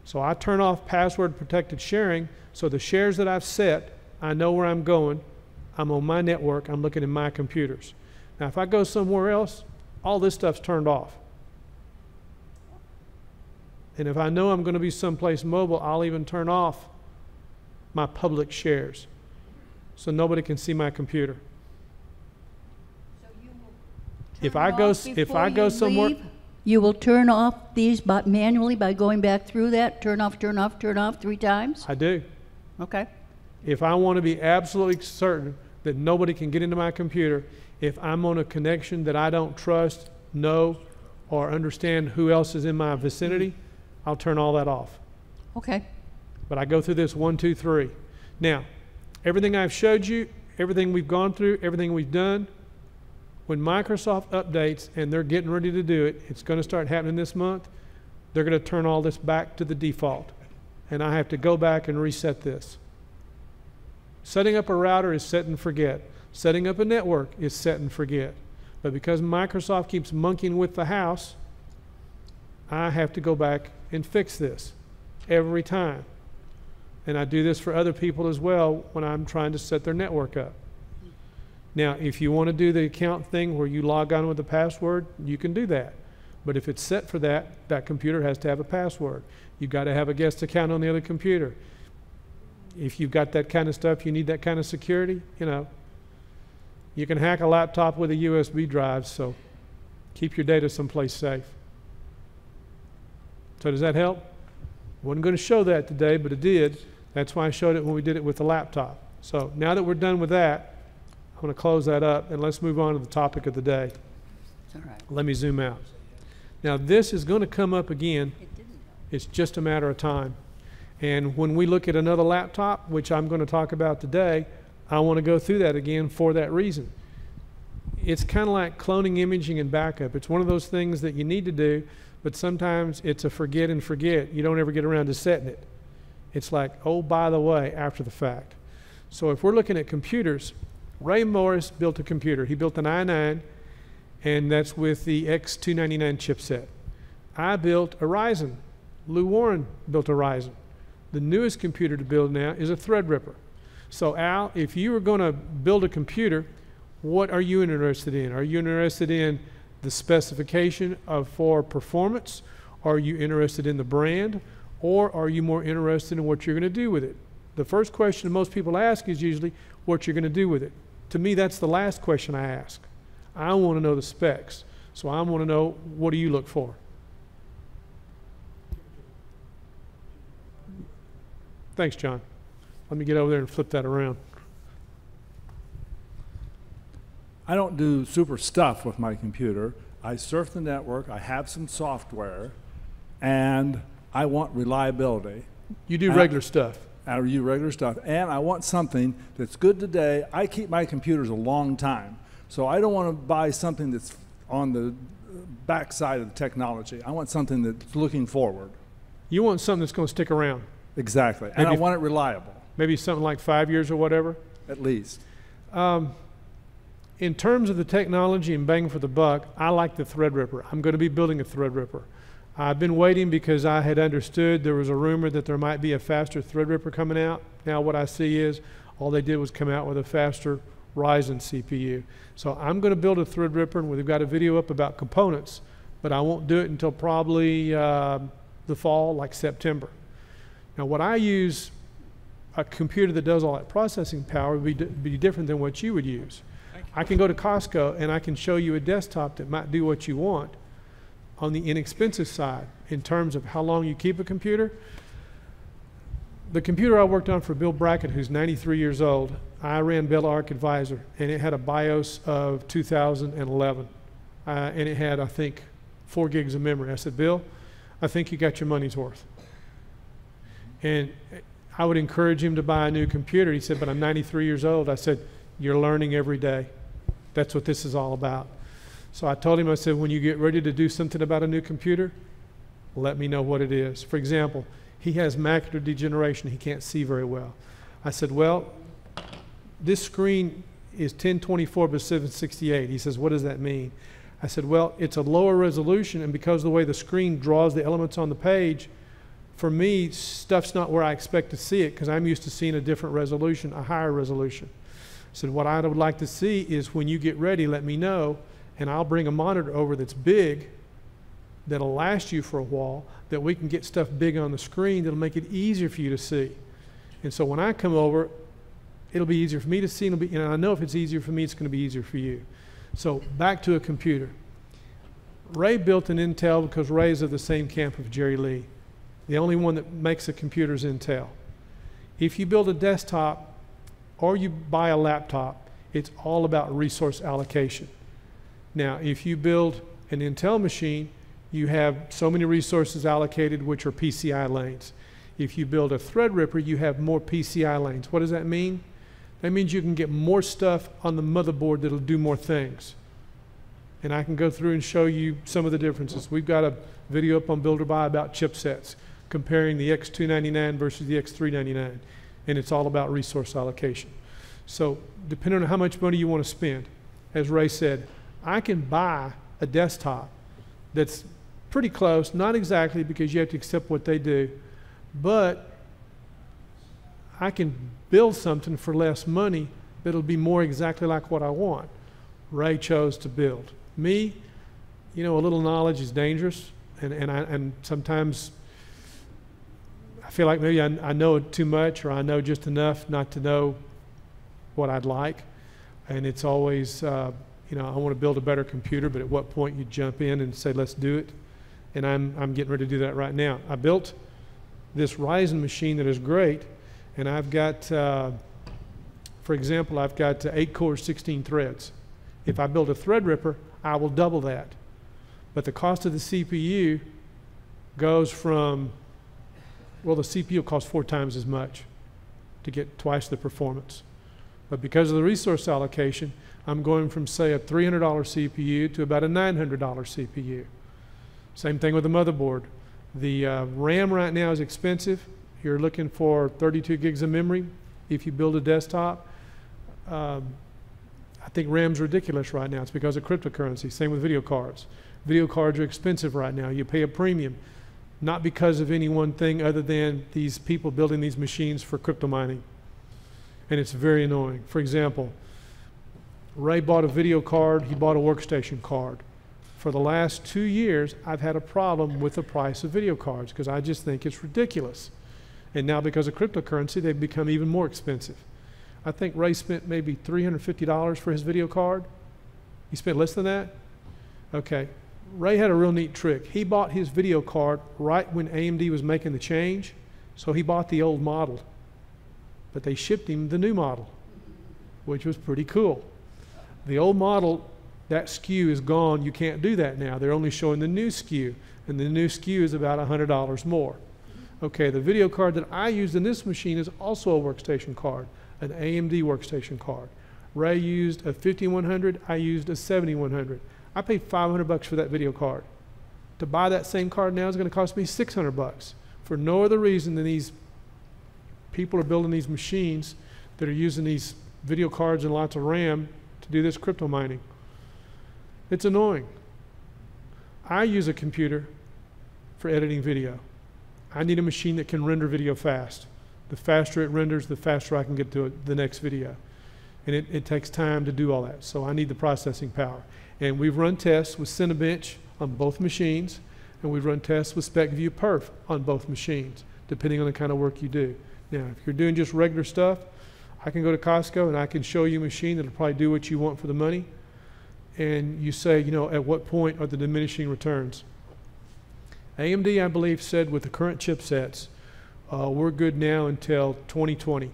So I turn off password protected sharing, so the shares that I've set, I know where I'm going. I'm on my network. I'm looking at my computers. Now, if I go somewhere else, all this stuff's turned off. And if I know I'm going to be someplace mobile, I'll even turn off my public shares so nobody can see my computer. So you will If I go somewhere, you will turn off these manually by going back through that, turn off, turn off, turn off 3 times? I do. Okay. If I want to be absolutely certain that nobody can get into my computer, if I'm on a connection that I don't trust, know, or understand who else is in my vicinity, I'll turn all that off. Okay. But I go through this 1, 2, 3. Now, everything I've showed you, everything we've gone through, everything we've done, when Microsoft updates and they're getting ready to do it, it's going to start happening this month, they're going to turn all this back to the default. And I have to go back and reset this. Setting up a router is set and forget. Setting up a network is set and forget. But because Microsoft keeps monkeying with the house, I have to go back and fix this every time. And I do this for other people as well when I'm trying to set their network up. Now, if you want to do the account thing where you log on with a password, you can do that. But if it's set for that, that computer has to have a password. You've got to have a guest account on the other computer. If you've got that kind of stuff, you need that kind of security, you know. You can hack a laptop with a USB drive, so keep your data someplace safe. So does that help? Wasn't going to show that today, but it did. That's why I showed it when we did it with the laptop. So now that we're done with that, I'm going to close that up, and let's move on to the topic of the day. All right. Let me zoom out. Now, this is going to come up again. It's just a matter of time. And when we look at another laptop, which I'm going to talk about today, I want to go through that again for that reason. It's kind of like cloning, imaging, and backup. It's one of those things that you need to do, but sometimes it's a forget and forget. You don't ever get around to setting it. It's like, oh, by the way, after the fact. So if we're looking at computers, Ray Morris built a computer. He built an i9, and that's with the X299 chipset. I built a Ryzen. Lou Warren built a Ryzen. The newest computer to build now is a Threadripper. So Al, if you were going to build a computer, what are you interested in? Are you interested in the specification for performance? Are you interested in the brand? Or are you more interested in what you're going to do with it? The first question most people ask is usually what you're going to do with it. To me, that's the last question I ask. I want to know the specs. So I want to know, what do you look for? Thanks, John. Let me get over there and flip that around. I don't do super stuff with my computer. I surf the network, I have some software, and I want reliability. You do regular stuff. I do regular stuff, and I want something that's good today. I keep my computers a long time, so I don't want to buy something that's on the backside of the technology. I want something that's looking forward. You want something that's going to stick around. Exactly, and I want it reliable. Maybe something like 5 years or whatever? At least. In terms of the technology and bang for the buck, I like the Threadripper. I'm going to be building a Threadripper. I've been waiting because I had understood there was a rumor that there might be a faster Threadripper coming out. Now what I see is all they did was come out with a faster Ryzen CPU. So I'm going to build a Threadripper, and we've got a video up about components, but I won't do it until probably the fall, like September. Now what I use, a computer that does all that processing power, would be different than what you would use. I can go to Costco and I can show you a desktop that might do what you want on the inexpensive side in terms of how long you keep a computer. The computer I worked on for Bill Brackett, who's 93 years old, I ran Bell Arc Advisor, and it had a BIOS of 2011. And it had, I think, 4 gigs of memory. I said, Bill, I think you got your money's worth. And I would encourage him to buy a new computer. He said, but I'm 93 years old. I said, you're learning every day. That's what this is all about. So I told him, I said, when you get ready to do something about a new computer, let me know what it is. For example, he has macular degeneration. He can't see very well. I said, well, this screen is 1024 by 768. He says, what does that mean? I said, well, it's a lower resolution, and because of the way the screen draws the elements on the page, for me, stuff's not where I expect to see it because I'm used to seeing a different resolution, a higher resolution. I said, what I would like to see is when you get ready, let me know, and I'll bring a monitor over that's big, that'll last you for a while, that we can get stuff big on the screen that'll make it easier for you to see. And so when I come over, it'll be easier for me to see, and I know if it's easier for me, it's going to be easier for you. So back to a computer. Ray built an Intel because Ray is of the same camp of Jerry Lee. The only one that makes a computer is Intel. If you build a desktop or you buy a laptop, it's all about resource allocation. Now, if you build an Intel machine, you have so many resources allocated, which are PCI lanes. If you build a Threadripper, you have more PCI lanes. What does that mean? That means you can get more stuff on the motherboard that'll do more things. And I can go through and show you some of the differences. We've got a video up on BuilderBuy about chipsets, comparing the X299 versus the X399. And it's all about resource allocation. So depending on how much money you want to spend, as Ray said, I can buy a desktop that's pretty close, not exactly because you have to accept what they do, but I can build something for less money that'll be more exactly like what I want. Ray chose to build. Me, you know, a little knowledge is dangerous, and sometimes I feel like maybe I know too much, or I know just enough not to know what I'd like. And it's always, you know, I want to build a better computer, but at what point you jump in and say, let's do it. And I'm getting ready to do that right now. I built this Ryzen machine that is great, and I've got, for example, I've got 8 cores, 16 threads. If I build a Threadripper, I will double that. But the cost of the CPU goes from, well, the CPU costs 4 times as much to get twice the performance. But because of the resource allocation, I'm going from, say, a $300 CPU to about a $900 CPU. Same thing with the motherboard. The RAM right now is expensive. You're looking for 32 gigs of memory. If you build a desktop, I think RAM's ridiculous right now. It's because of cryptocurrency. Same with video cards. Video cards are expensive right now. You pay a premium, not because of any one thing other than these people building these machines for crypto mining. and it's very annoying. For example, Ray bought a video card, he bought a workstation card. For the last 2 years, I've had a problem with the price of video cards because I just think it's ridiculous. And now because of cryptocurrency, they've become even more expensive. I think Ray spent maybe $350 for his video card. He spent less than that? Okay. Ray had a real neat trick. He bought his video card right when AMD was making the change, so he bought the old model. But they shipped him the new model, which was pretty cool. The old model, that SKU is gone. You can't do that now. They're only showing the new SKU, and the new SKU is about $100 more. Okay, the video card that I used in this machine is also a workstation card, an AMD workstation card. Ray used a 5100, I used a 7100. I paid $500 for that video card. To buy that same card now is going to cost me $600 for no other reason than these people are building these machines that are using these video cards and lots of RAM to do this crypto mining. It's annoying. I use a computer for editing video. I need a machine that can render video fast. The faster it renders, the faster I can get to the next video. And it takes time to do all that. So I need the processing power. And we've run tests with Cinebench on both machines, and we've run tests with SpecView Perf on both machines, depending on the kind of work you do. Now, if you're doing just regular stuff, I can go to Costco and I can show you a machine that'll probably do what you want for the money. And you say, you know, at what point are the diminishing returns? AMD, I believe, said with the current chipsets, we're good now until 2020.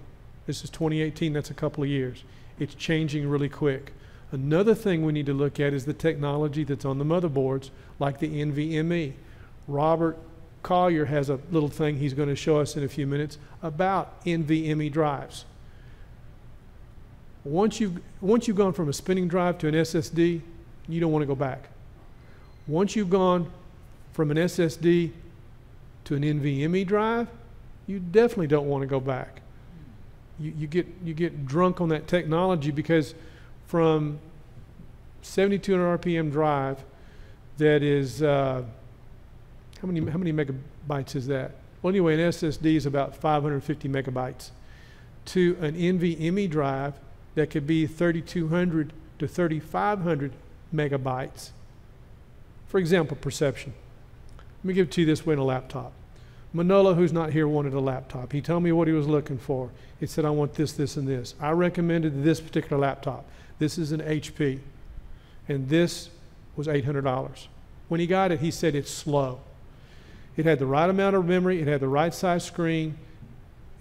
This is 2018, that's a couple of years. It's changing really quick. Another thing we need to look at is the technology that's on the motherboards, like the NVMe. Robert Collier has a little thing he's going to show us in a few minutes about NVMe drives. Once you've gone from a spinning drive to an SSD, you don't want to go back. Once you've gone from an SSD to an NVMe drive, you definitely don't want to go back. You get drunk on that technology because from 7200 RPM drive, that is how many megabytes is that? Well, anyway, an SSD is about 550 megabytes. To an NVMe drive, that could be 3200 to 3500 megabytes. For example, perception. Let me give it to you this way in a laptop. Manolo, who's not here, wanted a laptop. He told me what he was looking for. He said, I want this, this, and this. I recommended this particular laptop. This is an HP, and this was $800. When he got it, he said it's slow. It had the right amount of memory, it had the right size screen,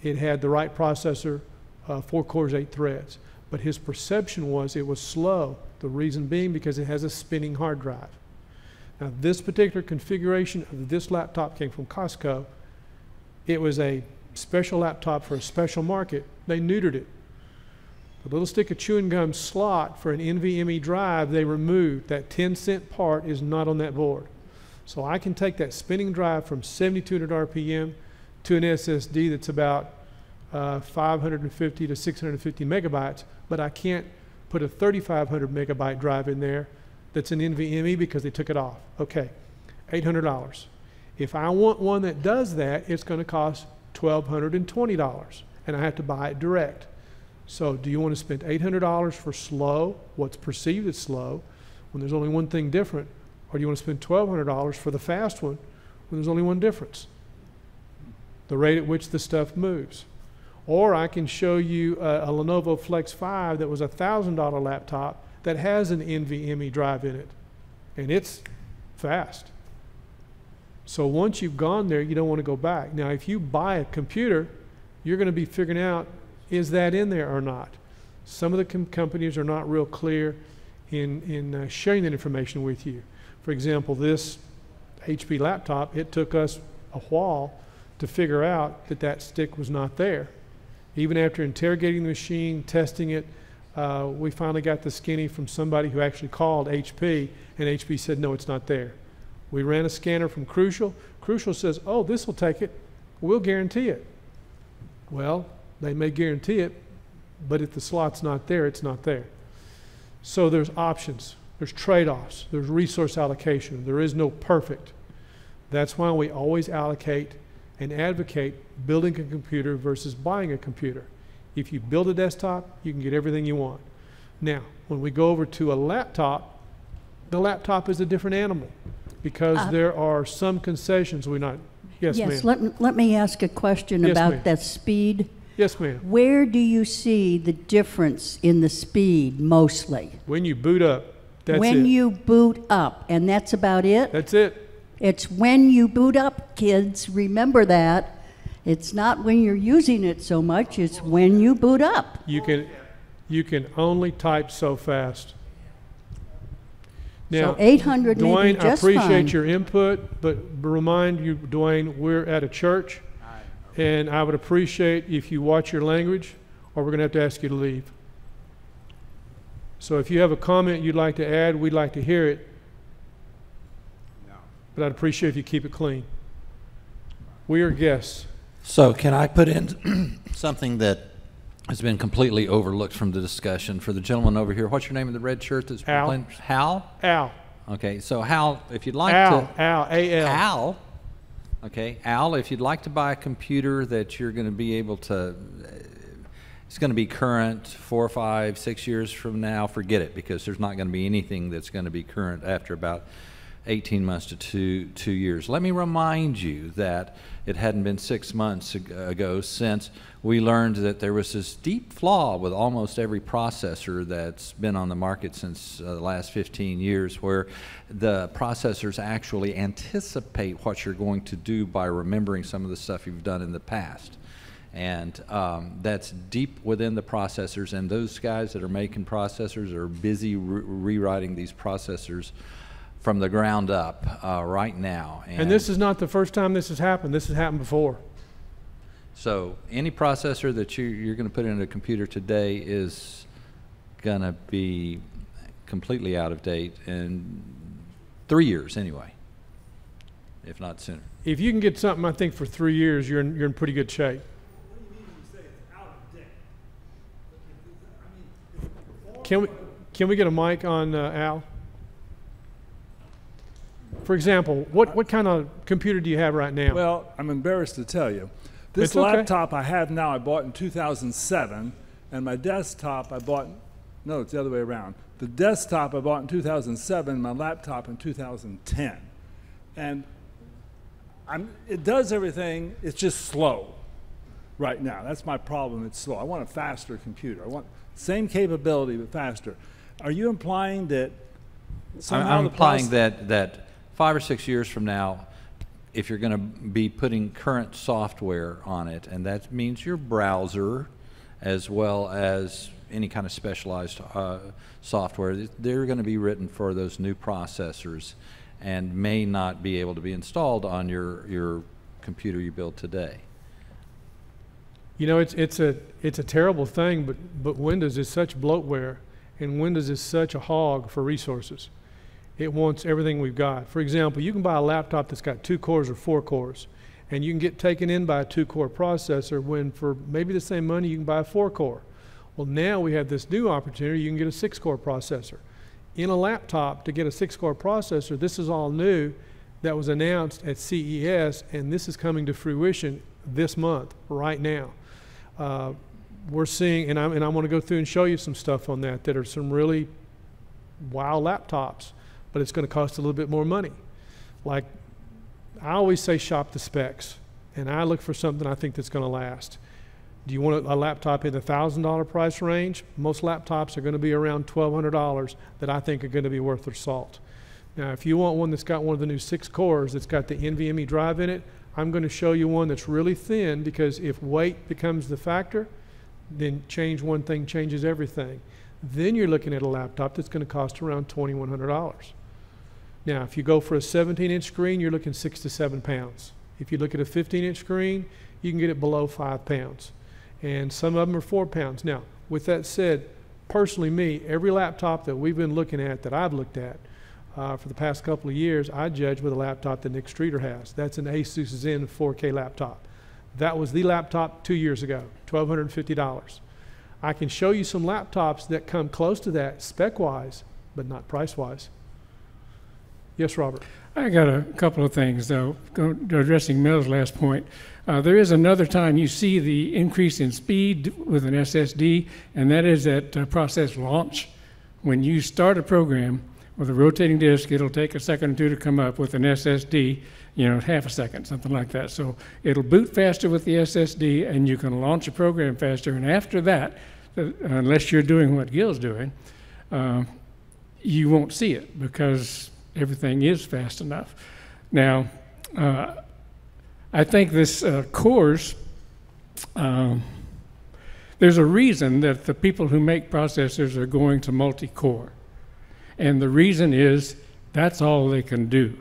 it had the right processor, 4 cores, 8 threads. But his perception was it was slow, the reason being because it has a spinning hard drive. Now, this particular configuration of this laptop came from Costco. It was a special laptop for a special market. They neutered it. The little stick of chewing gum slot for an NVMe drive, they removed. That 10-cent part is not on that board. So I can take that spinning drive from 7200 RPM to an SSD that's about 550 to 650 megabytes, but I can't put a 3500 megabyte drive in there that's an NVMe because they took it off. Okay, $800. If I want one that does that, it's going to cost $1,220, and I have to buy it direct. So do you want to spend $800 for slow, what's perceived as slow, when there's only one thing different, or do you want to spend $1,200 for the fast one when there's only one difference? The rate at which the stuff moves. Or I can show you a Lenovo Flex 5 that was a $1,000 laptop that has an NVMe drive in it, and it's fast. So once you've gone there, you don't want to go back. Now, if you buy a computer, you're going to be figuring out, is that in there or not? Some of the companies are not real clear in sharing that information with you. For example, this HP laptop, it took us a while to figure out that that stick was not there. Even after interrogating the machine, testing it, we finally got the skinny from somebody who actually called HP, and HP said, no, it's not there. We ran a scanner from Crucial. Crucial says, oh, this will take it. We'll guarantee it. Well, they may guarantee it, but if the slot's not there, it's not there. So there's options, there's trade-offs, there's resource allocation. There is no perfect. That's why we always allocate and advocate building a computer versus buying a computer. If you build a desktop, you can get everything you want. Now, when we go over to a laptop, the laptop is a different animal because there are some concessions we're not. Yes, Yes, ma'am. let me ask a question Yes, about ma'am. that speed. Yes, ma'am. Where do you see the difference in the speed mostly? When you boot up, that's When it. you boot up, and that's about it? That's it. It's when you boot up, kids, remember that. It's not when you're using it so much, it's when you boot up. You can only type so fast. Now, So 800 may Dwayne, be I just appreciate fine. your input, but remind you, Dwayne, we're at a church, and I would appreciate if you watch your language, or we're going to have to ask you to leave. So if you have a comment you'd like to add, we'd like to hear it. But I'd appreciate if you keep it clean. We are guests. So can I put in something that has been completely overlooked from the discussion for the gentleman over here? What's your name of the red shirt that's Al. playing? Hal? Al. Okay, so Hal, if you'd like Al. to... Al. A-L. Al. Okay, Al, if you'd like to buy a computer that you're going to be able to... It's going to be current 4, 5, 6 years from now, forget it, because there's not going to be anything that's going to be current after about 18 months to two years. Let me remind you that it hadn't been 6 months ago since we learned that there was this deep flaw with almost every processor that's been on the market since the last 15 years, where the processors actually anticipate what you're going to do by remembering some of the stuff you've done in the past. And that's deep within the processors, and those guys that are making processors are busy rewriting these processors from the ground up right now. And this is not the first time this has happened. This has happened before. So any processor that you're going to put in a computer today is going to be completely out of date in 3 years anyway, if not sooner. If you can get something, I think, for 3 years, you're in pretty good shape. Can we get a mic on Al? For example, what kind of computer do you have right now? Well, I'm embarrassed to tell you. This It's okay. laptop I have now I bought in 2007, and my desktop I bought, no, it's the other way around. The desktop I bought in 2007, my laptop in 2010. And it does everything, it's just slow right now. That's my problem, it's slow. I want a faster computer. I want same capability, but faster. Are you implying that somehow I'm the implying that 5 or 6 years from now, if you're going to be putting current software on it, and that means your browser as well as any kind of specialized software, they're going to be written for those new processors and may not be able to be installed on your computer you build today. You know, it's a terrible thing, but Windows is such bloatware, and Windows is such a hog for resources. It wants everything we've got. For example, you can buy a laptop that's got 2 cores or 4 cores, and you can get taken in by a 2-core processor when for maybe the same money you can buy a 4-core. Well, now we have this new opportunity. You can get a 6-core processor. In a laptop, to get a 6-core processor, this is all new that was announced at CES, and this is coming to fruition this month, right now. We're seeing, and I want to go through and show you some stuff on that are some really wow laptops, but it's going to cost a little bit more money. Like, I always say shop the specs, and I look for something I think that's going to last. Do you want a laptop in the $1,000 price range? Most laptops are going to be around $1,200 that I think are going to be worth their salt. Now, if you want one that's got one of the new 6 cores that's got the NVMe drive in it, I'm going to show you one that's really thin, because if weight becomes the factor, then change one thing changes everything. Then you're looking at a laptop that's going to cost around $2,100. Now, if you go for a 17-inch screen, you're looking 6 to 7 pounds. If you look at a 15-inch screen, you can get it below 5 pounds. And some of them are 4 pounds. Now, with that said, personally me, every laptop that we've been looking at, that I've looked at for the past couple of years, I judge with a laptop that Nick Streeter has. That's an Asus Zen 4K laptop. That was the laptop 2 years ago, $1,250. I can show you some laptops that come close to that spec-wise, but not price-wise. Yes, Robert. I got a couple of things, though, addressing Mel's last point. There is another time you see the increase in speed with an SSD, and that is at process launch. When you start a program with a rotating disk, it'll take a second or two to come up. With an SSD, half a second, something like that. So it'll boot faster with the SSD, and you can launch a program faster. And after that, unless you're doing what Gil's doing, you won't see it because everything is fast enough. Now, I think this cores, there's a reason that the people who make processors are going to multi-core. And the reason is that's all they can do.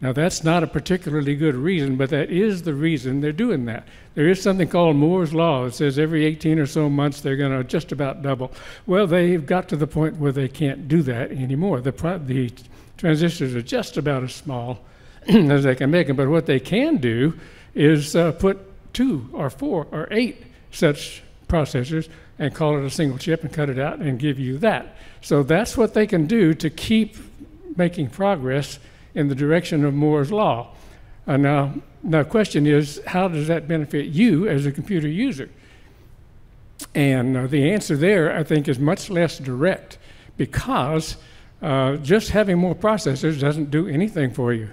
Now, that's not a particularly good reason, but that is the reason they're doing that. There is something called Moore's Law that says every 18 or so months they're going to just about double. Well, they've got to the point where they can't do that anymore. The transistors are just about as small as they can make them, but what they can do is put 2 or 4 or 8 such processors and call it a single chip and cut it out and give you that. So that's what they can do to keep making progress in the direction of Moore's Law. Now, the question is, how does that benefit you as a computer user? And the answer there, I think, is much less direct, because just having more processors doesn't do anything for you.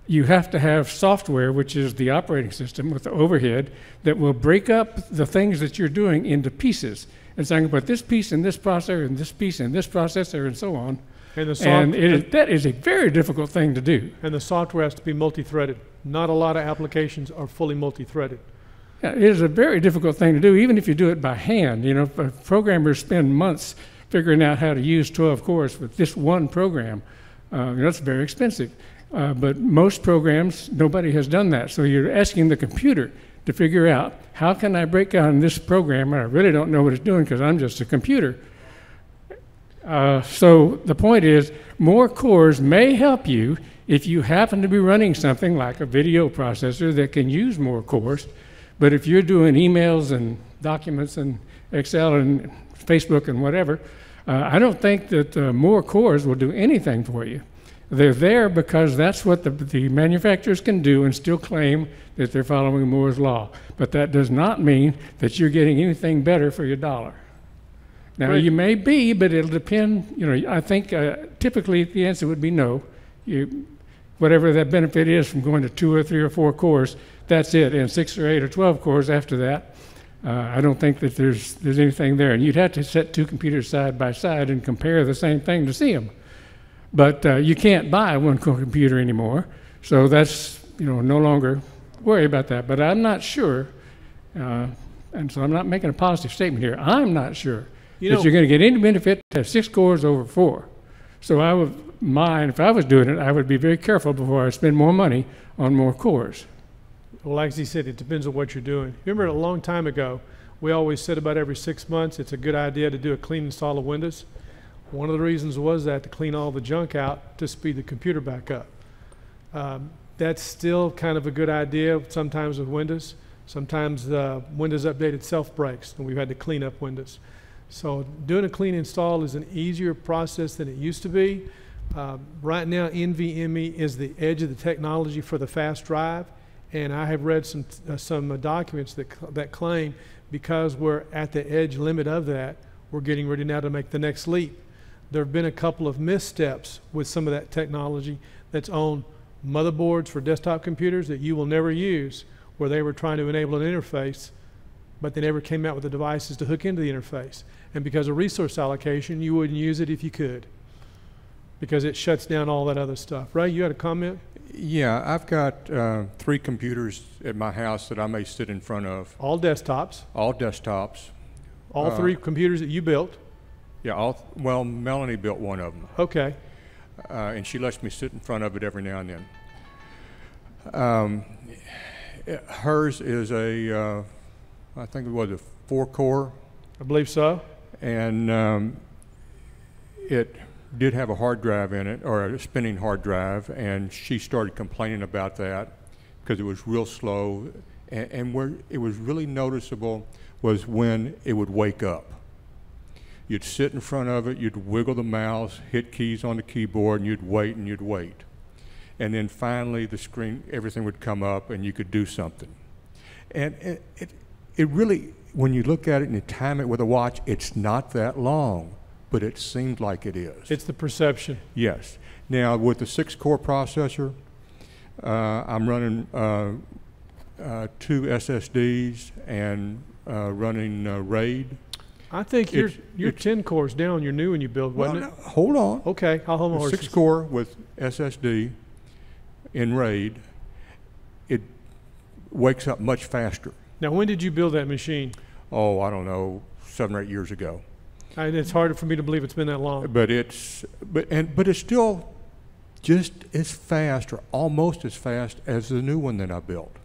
You have to have software, which is the operating system with the overhead, that will break up the things that you're doing into pieces. And so I can put this piece in this processor, and this piece in this processor, and so on. And that is a very difficult thing to do. And the software has to be multi-threaded. Not a lot of applications are fully multi-threaded. Yeah, it is a very difficult thing to do, even if you do it by hand. Programmers spend months figuring out how to use 12 cores with this one program. That's very expensive. But most programs, nobody has done that. So you're asking the computer to figure out, how can I break down this program? I really don't know what it's doing because I'm just a computer. So the point is, more cores may help you if you happen to be running something like a video processor that can use more cores. But if you're doing emails and documents and Excel and Facebook and whatever, I don't think that more cores will do anything for you. They're there because that's what the manufacturers can do and still claim that they're following Moore's Law. But that does not mean that you're getting anything better for your dollar. Now, Great. You may be, but it'll depend. I think typically the answer would be no. Whatever that benefit is from going to 2 or 3 or 4 cores, that's it. And 6 or 8 or 12 cores after that, I don't think that there's anything there. And you'd have to set 2 computers side by side and compare the same thing to see them. But you can't buy a one-core computer anymore, so that's, no longer worry about that. But I'm not sure, and so I'm not making a positive statement here. I'm not sure that you're going to get any benefit to have 6 cores over 4. So I would mind, if I was doing it, I would be very careful before I spend more money on more cores. Well, like he said, it depends on what you're doing. Remember a long time ago, we always said about every 6 months, it's a good idea to do a clean install of Windows. One of the reasons was that to clean all the junk out to speed the computer back up. That's still kind of a good idea sometimes with Windows. Sometimes Windows Update itself breaks, and we've had to clean up Windows. So doing a clean install is an easier process than it used to be. Right now, NVMe is the edge of the technology for the fast drive, and I have read some documents that claim because we're at the edge limit of that, we're getting ready now to make the next leap. There have been a couple of missteps with some of that technology that's on motherboards for desktop computers that you will never use, where they were trying to enable an interface, but they never came out with the devices to hook into the interface. And because of resource allocation, you wouldn't use it if you could, because it shuts down all that other stuff. Ray, you had a comment? Yeah, I've got 3 computers at my house that I may sit in front of. All desktops. All desktops. All 3 computers that you built. Yeah, well, Melanie built one of them. Okay. And she lets me sit in front of it every now and then. Hers is I think it was a 4-core. I believe so. And it did have a hard drive in it, or a spinning hard drive, and she started complaining about that because it was real slow. And where it was really noticeable was when it would wake up. You'd sit in front of it, you'd wiggle the mouse, hit keys on the keyboard, and you'd wait and you'd wait. And then finally the screen, everything would come up and you could do something. And it really, when you look at it and you time it with a watch, it's not that long, but it seems like it is. It's the perception. Yes. Now with the 6-core processor, I'm running 2 SSDs and running RAID. I think your 10 cores down, your new one you built, wasn't it? No, hold on. Okay, I'll hold my horses. 6-core with SSD in RAID, it wakes up much faster. Now, when did you build that machine? Oh, I don't know, 7 or 8 years ago. It's hard for me to believe it's been that long. But it's still just as fast, or almost as fast as the new one that I built.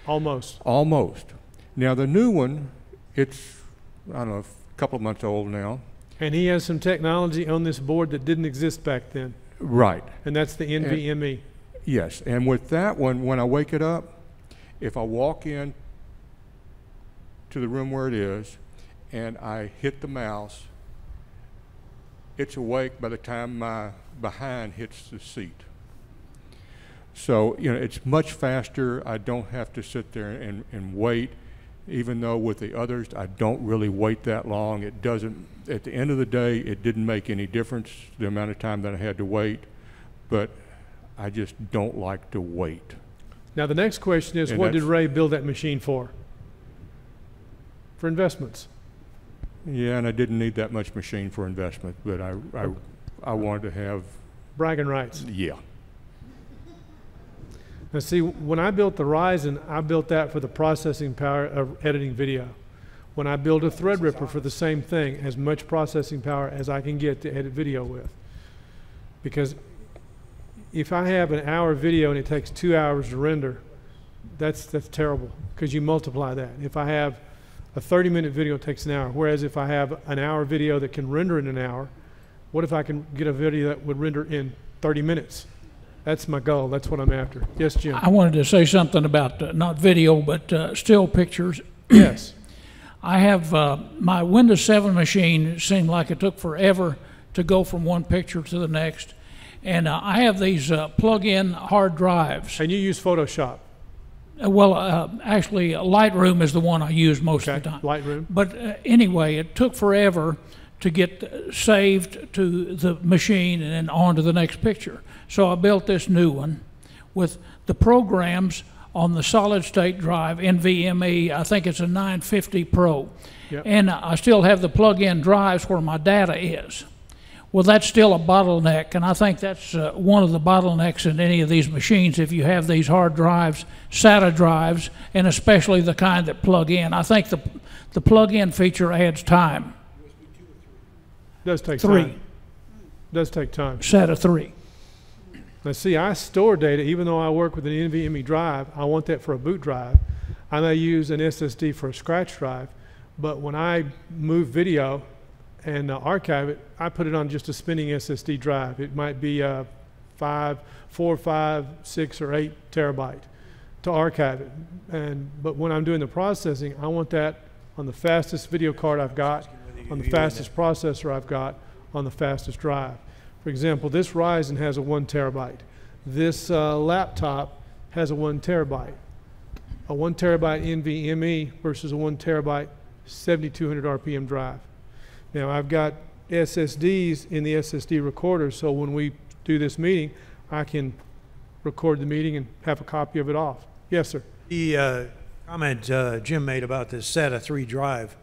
Almost. Almost. Now the new one, it's, I don't know, a couple of months old now. And he has some technology on this board that didn't exist back then. Right. And that's the NVMe. Yes, and with that one, when I wake it up, if I walk in to the room where it is and I hit the mouse, it's awake by the time my behind hits the seat. So, you know, it's much faster. I don't have to sit there and wait, even though with the others, I don't really wait that long. It doesn't, at the end of the day, it didn't make any difference, the amount of time that I had to wait, but I just don't like to wait. Now the next question is, what did Ray build that machine for? For investments. Yeah, and I didn't need that much machine for investment, but I wanted to have bragging rights. Yeah. Now see, when I built the Ryzen, I built that for the processing power of editing video. When I build a Threadripper for the same thing, as much processing power as I can get to edit video with. Because if I have an hour video and it takes 2 hours to render, that's terrible, because you multiply that. If I have a 30-minute video, it takes an hour. Whereas if I have an hour video that can render in an hour, what if I can get a video that would render in 30 minutes? That's my goal. That's what I'm after. Yes, Jim? I wanted to say something about not video, but still pictures. Yes. I have my Windows 7 machine. It seemed like it took forever to go from one picture to the next. And I have these plug-in hard drives. And you use Photoshop? Actually, Lightroom is the one I use most of the time. Lightroom. But anyway, it took forever to get saved to the machine and then on to the next picture. So I built this new one with the programs on the solid-state drive, NVMe. I think it's a 950 Pro. Yep. And I still have the plug-in drives where my data is. Well, that's still a bottleneck, and I think that's one of the bottlenecks in any of these machines. If you have these hard drives, SATA drives, and especially the kind that plug in, I think the plug-in feature adds time. Does take 3. time. Does take time. SATA 3. Now see, I store data, even though I work with an NVMe drive. I want that for a boot drive. I may use an SSD for a scratch drive, but when I move video and archive it, I put it on just a spinning SSD drive. It might be 4, 5, 6, or 8 terabyte to archive it. But when I'm doing the processing, I want that on the fastest video card I've got, on the fastest processor I've got, on the fastest drive. For example, this Ryzen has a 1 terabyte. This laptop has a 1 terabyte. A 1 terabyte NVMe versus a 1 terabyte 7200 RPM drive. Now I've got SSDs in the SSD recorder, so when we do this meeting, I can record the meeting and have a copy of it off. Yes, sir. The comment Jim made about this SATA 3 drive,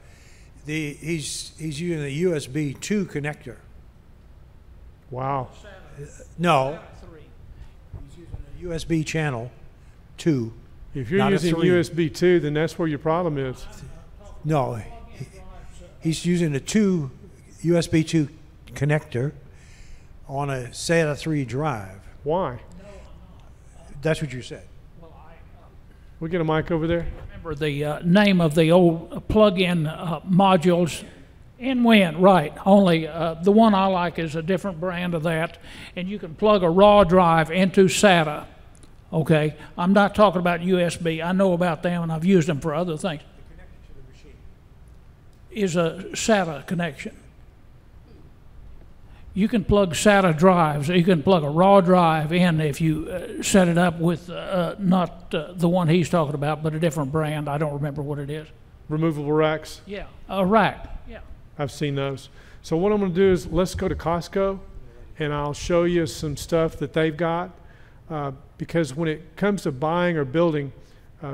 he's using a USB 2 connector. Wow. No, he's using a USB channel 2. If you're using USB 2, then that's where your problem is. No. He's using a USB 2 connector on a SATA 3 drive. Why? That's what you said. We get a mic over there. Remember the name of the old plug-in modules, NWin, right. Only the one I like is a different brand of that, and you can plug a raw drive into SATA. Okay, I'm not talking about USB. I know about them, and I've used them for other things. Is a SATA connection. you can plug SATA drives. You can plug a raw drive in if you set it up with not the one he's talking about, but a different brand. I don't remember what it is. Removable racks. Yeah, a rack. Yeah. I've seen those. So what I'm going to do is let's go to Costco, and I'll show you some stuff that they've got. Because when it comes to buying or building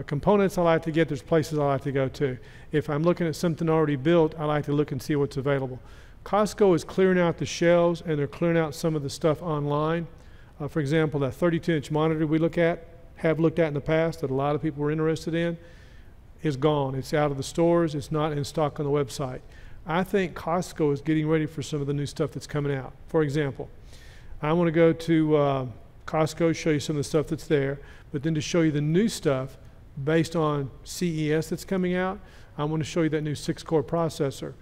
components, I like to get, there's places I like to go to. If I'm looking at something already built, I like to look and see what's available. Costco is clearing out the shelves, and they're clearing out some of the stuff online. For example, that 32-inch monitor we have looked at in the past that a lot of people were interested in, is gone. It's out of the stores. It's not in stock on the website. I think Costco is getting ready for some of the new stuff that's coming out. For example, I want to go to Costco, show you some of the stuff that's there, but then to show you the new stuff based on CES that's coming out, I want to show you that new 6-core processor,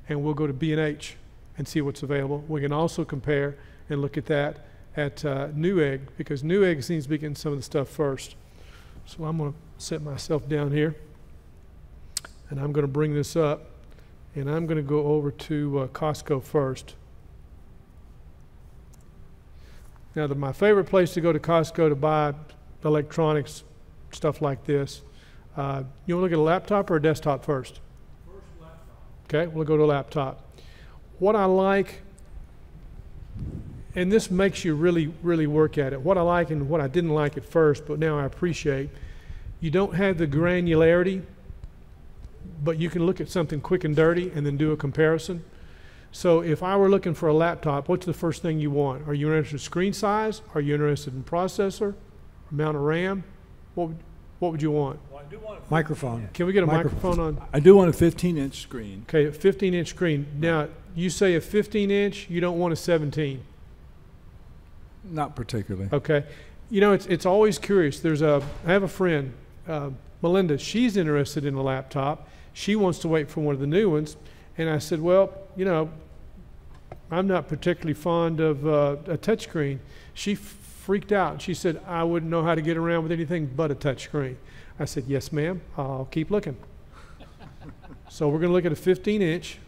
and we'll go to B&H and see what's available. We can also compare and look at that at Newegg, because Newegg seems to be getting some of the stuff first. So I'm going to set myself down here, and I'm going to bring this up, and I'm going to go over to Costco first. Now, my favorite place to go to Costco to buy electronics, stuff like this, you want to look at a laptop or a desktop first? First laptop. Okay, we'll go to a laptop. What I like, and this makes you really, really work at it, what I like and what I didn't like at first, but now I appreciate, you don't have the granularity, but you can look at something quick and dirty and then do a comparison. So if I were looking for a laptop, what's the first thing you want? Are you interested in screen size? Are you interested in processor? Amount of RAM? What would you want? Well, I do want a microphone. Can we get a microphone on? I do want a 15-inch screen. Okay, a 15-inch screen. Now, you say a 15-inch, you don't want a 17. Not particularly. Okay. You know, it's always curious. I have a friend, Melinda, she's interested in a laptop. She wants to wait for one of the new ones. And I said, well, you know, I'm not particularly fond of a touchscreen. She freaked out. She said, I wouldn't know how to get around with anything but a touchscreen. I said, yes, ma'am. I'll keep looking. So we're going to look at a 15-inch.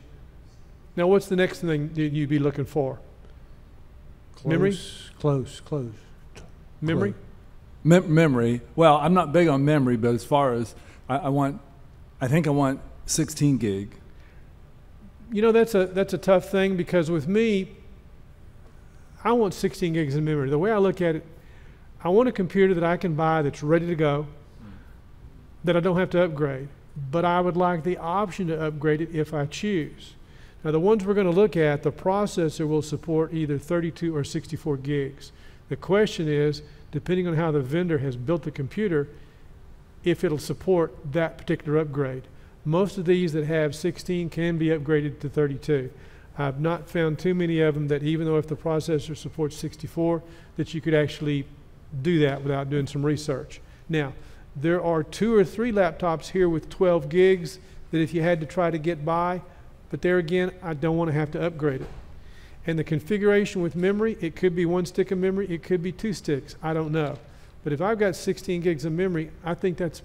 Now, what's the next thing that you'd be looking for? Memory? Close. Memory? Memory. Well, I'm not big on memory, but as far as I think I want 16 gig. You know, that's a tough thing, because with me, I want 16 gigs of memory. The way I look at it, I want a computer that I can buy that's ready to go, that I don't have to upgrade. But I would like the option to upgrade it if I choose. Now, the ones we're going to look at, the processor will support either 32 or 64 gigs. The question is, depending on how the vendor has built the computer, if it'll support that particular upgrade. Most of these that have 16 can be upgraded to 32. I've not found too many of them that, even though if the processor supports 64, that you could actually do that without doing some research. Now, there are 2 or 3 laptops here with 12 gigs that if you had to try to get by, but there again, I don't want to have to upgrade it. And the configuration with memory, it could be 1 stick of memory, it could be 2 sticks, I don't know. But if I've got 16 gigs of memory, I think that's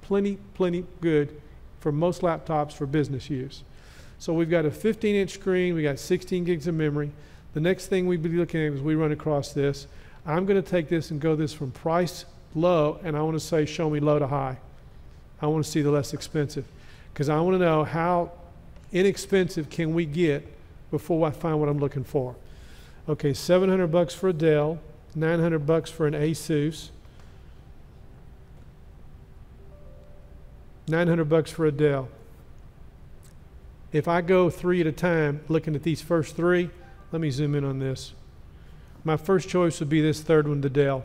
plenty good for most laptops for business use. So we've got a 15-inch screen, we got 16 gigs of memory. The next thing we'd be looking at as we run across this, I'm going to take this and go this from price low, and I want to say show me low to high. I want to see the less expensive, because I want to know how inexpensive can we get before I find what I'm looking for. Okay, $700 for a Dell, $900 for an Asus, $900 for a Dell. If I go 3 at a time, looking at these first 3, let me zoom in on this. My first choice would be this third one, the Dell.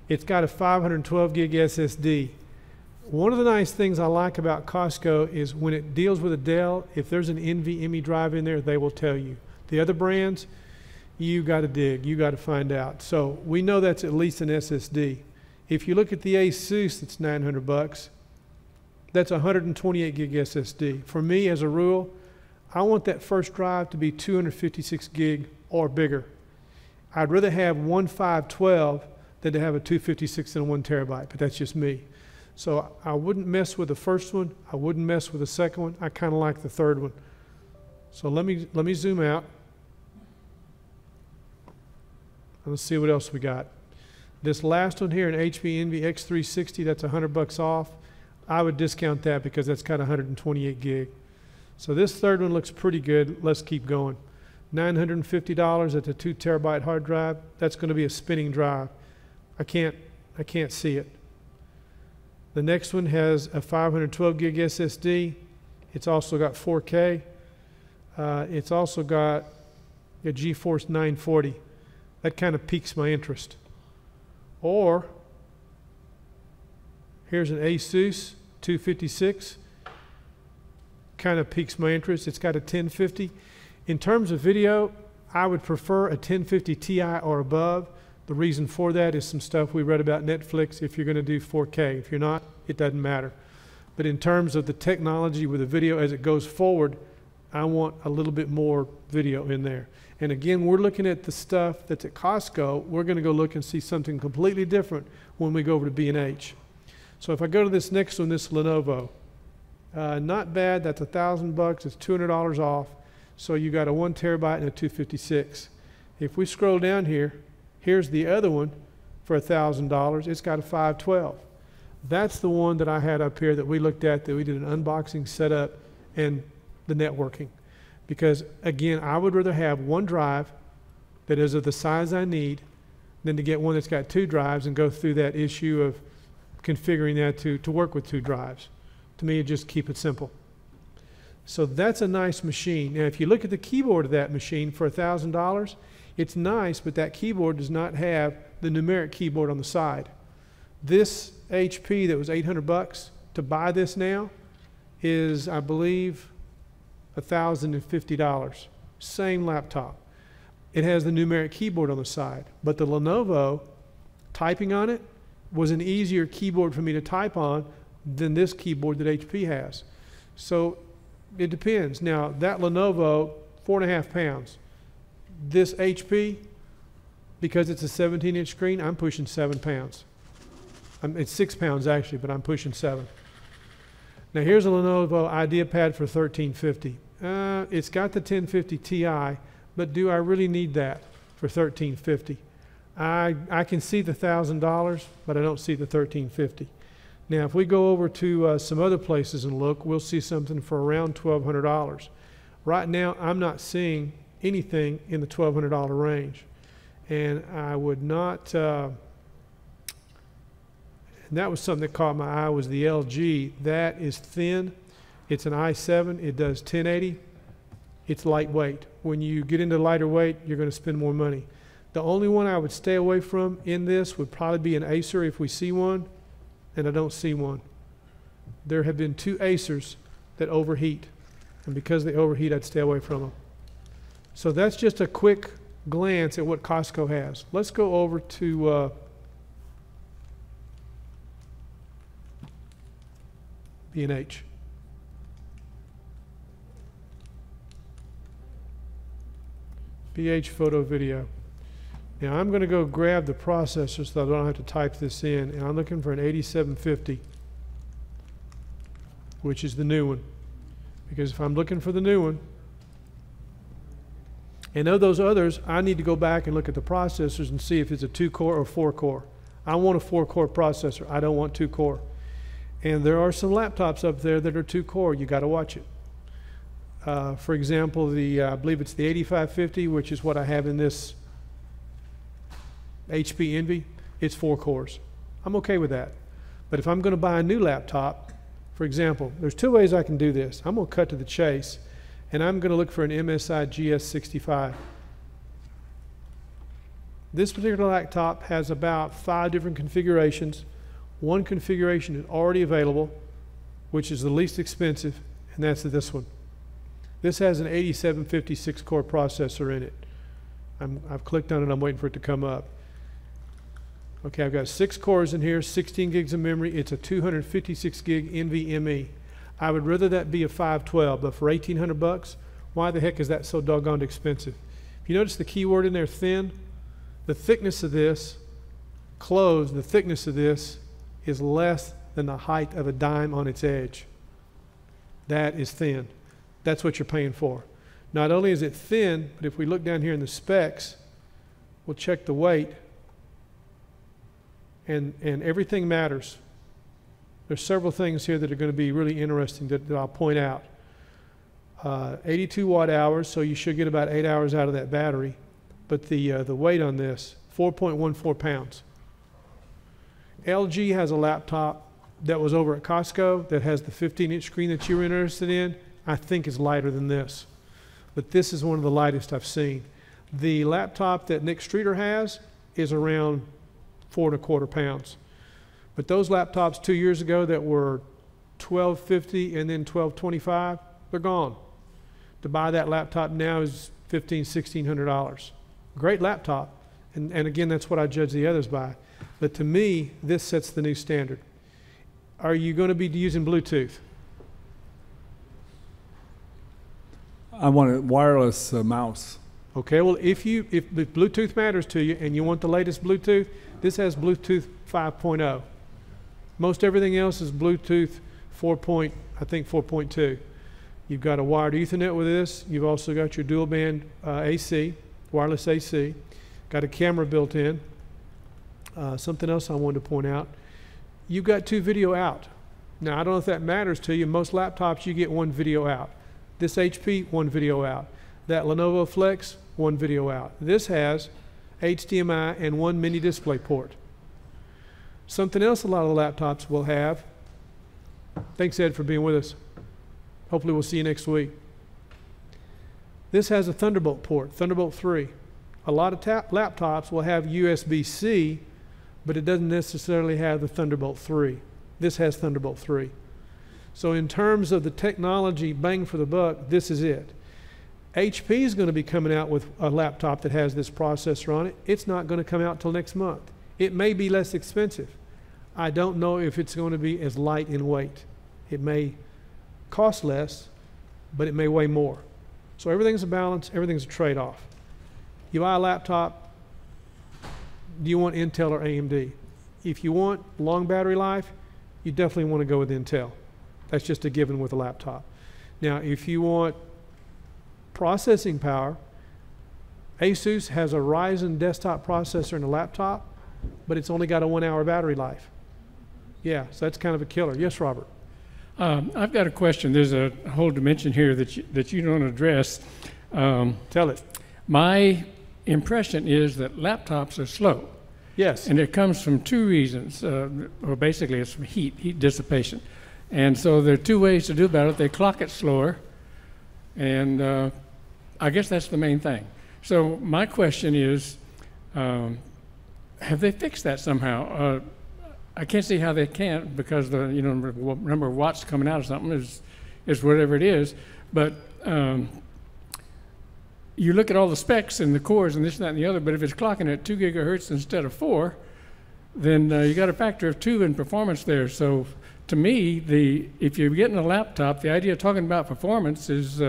It's got a 512 gig SSD. One of the nice things I like about Costco is when it deals with a Dell, if there's an NVMe drive in there, they will tell you. The other brands, you got to dig, you got to find out. So we know that's at least an SSD. If you look at the Asus, it's $900. That's 128 gig SSD. For me, as a rule, I want that first drive to be 256 gig or bigger. I'd rather have one 512 than to have a 256 and a 1 terabyte, but that's just me. So I wouldn't mess with the first one. I wouldn't mess with the second one. I kind of like the third one. So let me zoom out. Let's see what else we got. This last one here, an HP Envy X360, that's $100 off. I would discount that because that's got 128 gig. So this third one looks pretty good. Let's keep going. $950 at the 2 terabyte hard drive. That's going to be a spinning drive. I can't see it. The next one has a 512 gig SSD. It's also got 4K. It's also got a GeForce 940. That kind of piques my interest. Or here's an Asus 256. Kind of piques my interest. It's got a 1050. In terms of video, I would prefer a 1050 Ti or above. The reason for that is some stuff we read about Netflix. If you're going to do 4K, if you're not, it doesn't matter. But in terms of the technology with the video as it goes forward, I want a little bit more video in there. And again, we're looking at the stuff that's at Costco. We're going to go look and see something completely different when we go over to B&H. So if I go to this next one, this Lenovo, not bad. That's $1,000. It's $200 off. So you got a 1 terabyte and a 256. If we scroll down here, here's the other one for $1,000. It's got a 512. That's the one that I had up here that we looked at, that we did an unboxing, setup, and the networking. Because again, I would rather have one drive that is of the size I need than to get one that's got 2 drives and go through that issue of configuring that to work with 2 drives. To me, just keep it simple. So that's a nice machine. Now, if you look at the keyboard of that machine for $1,000, it's nice, but that keyboard does not have the numeric keyboard on the side. This HP that was $800 to buy this now is, I believe, $1,050. Same laptop. It has the numeric keyboard on the side, but the Lenovo, typing on it was an easier keyboard for me to type on than this keyboard that HP has. So it depends. Now, that Lenovo, 4.5 pounds. This HP, because it's a 17-inch screen, I'm pushing 7 pounds. It's 6 pounds actually, but I'm pushing 7. Now here's a Lenovo IdeaPad for $1,350. It's got the 1050 Ti, but do I really need that for $1,350? I can see the $1,000, but I don't see the $1,350. Now, if we go over to some other places and look, we'll see something for around $1,200. Right now, I'm not seeing anything in the $1,200 range. And I would not, and that was something that caught my eye, was the LG. That is thin. It's an i7. It does 1080. It's lightweight. When you get into lighter weight, you're going to spend more money. The only one I would stay away from in this would probably be an Acer if we see one. And I don't see one. There have been 2 Acers that overheat, and because they overheat, I'd stay away from them. So that's just a quick glance at what Costco has. Let's go over to B&H. BH Photo Video. Now I'm going to go grab the processor so I don't have to type this in, and I'm looking for an 8750, which is the new one. Because if I'm looking for the new one, and of those others, I need to go back and look at the processors and see if it's a 2-core or 4-core. I want a 4-core processor. I don't want 2-core. And there are some laptops up there that are 2-core. You got to watch it. For example, I believe it's the 8550, which is what I have in this HP Envy. It's 4 cores. I'm okay with that. But if I'm going to buy a new laptop, for example, there's 2 ways I can do this. I'm going to cut to the chase, and I'm going to look for an MSI GS65. This particular laptop has about 5 different configurations. One configuration is already available, which is the least expensive, and that's this one. This has an 8750 6-core processor in it. I've clicked on it. I'm waiting for it to come up. Okay, I've got 6 cores in here, 16 gigs of memory. It's a 256 gig NVMe. I would rather that be a 512, but for $1,800, why the heck is that so doggone expensive? If you notice the keyword in there, thin, the thickness of this, closed, the thickness of this is less than the height of a dime on its edge. That is thin. That's what you're paying for. Not only is it thin, but if we look down here in the specs, we'll check the weight, and everything matters. There's several things here that are going to be really interesting that I'll point out. 82 watt hours, so you should get about 8 hours out of that battery. But the weight on this, 4.14 pounds. LG has a laptop that was over at Costco that has the 15-inch screen that you were interested in. I think is lighter than this. But this is one of the lightest I've seen. The laptop that Nick Streeter has is around 4.25 pounds. But those laptops 2 years ago that were $1,250 and then $1,225, they're gone. To buy that laptop now is $1,500, $1,600. Great laptop, and again, that's what I judge the others by. But to me, this sets the new standard. Are you going to be using Bluetooth? I want a wireless mouse. Okay, well, if Bluetooth matters to you and you want the latest Bluetooth, this has Bluetooth 5.0. Most everything else is Bluetooth 4.2. You've got a wired Ethernet with this. You've also got your dual band AC, wireless AC. Got a camera built in. Something else I wanted to point out. You've got 2 video out. Now, I don't know if that matters to you. Most laptops, you get 1 video out. This HP, 1 video out. That Lenovo Flex, 1 video out. This has HDMI and 1 mini display port. Something else a lot of the laptops will have. Thanks, Ed, for being with us. Hopefully we'll see you next week. This has a Thunderbolt port, Thunderbolt 3. A lot of laptops will have USB-C, but it doesn't necessarily have the Thunderbolt 3. This has Thunderbolt 3. So in terms of the technology bang for the buck, this is it. HP is going to be coming out with a laptop that has this processor on it. It's not going to come out till next month. It may be less expensive. I don't know if it's going to be as light in weight. It may cost less, but it may weigh more. So everything's a balance, everything's a trade-off. You buy a laptop, do you want Intel or AMD? If you want long battery life, you definitely want to go with Intel. That's just a given with a laptop. Now, if you want processing power, Asus has a Ryzen desktop processor in a laptop, but it's only got a 1-hour battery life. Yeah, so that's kind of a killer. Yes, Robert? I've got a question. There's a whole dimension here that you don't address. Tell it. My impression is that laptops are slow. Yes. And it comes from 2 reasons. Or basically, it's from heat dissipation. And so there are 2 ways to do about it. They clock it slower, and I guess that's the main thing. So my question is, have they fixed that somehow? I can't see how they can't, because the number of watts coming out of something is whatever it is. But you look at all the specs and the cores and this, that, and the other. But if it's clocking at 2 gigahertz instead of 4, then you got a factor of 2 in performance there. So to me, if you're getting a laptop, the idea of talking about performance is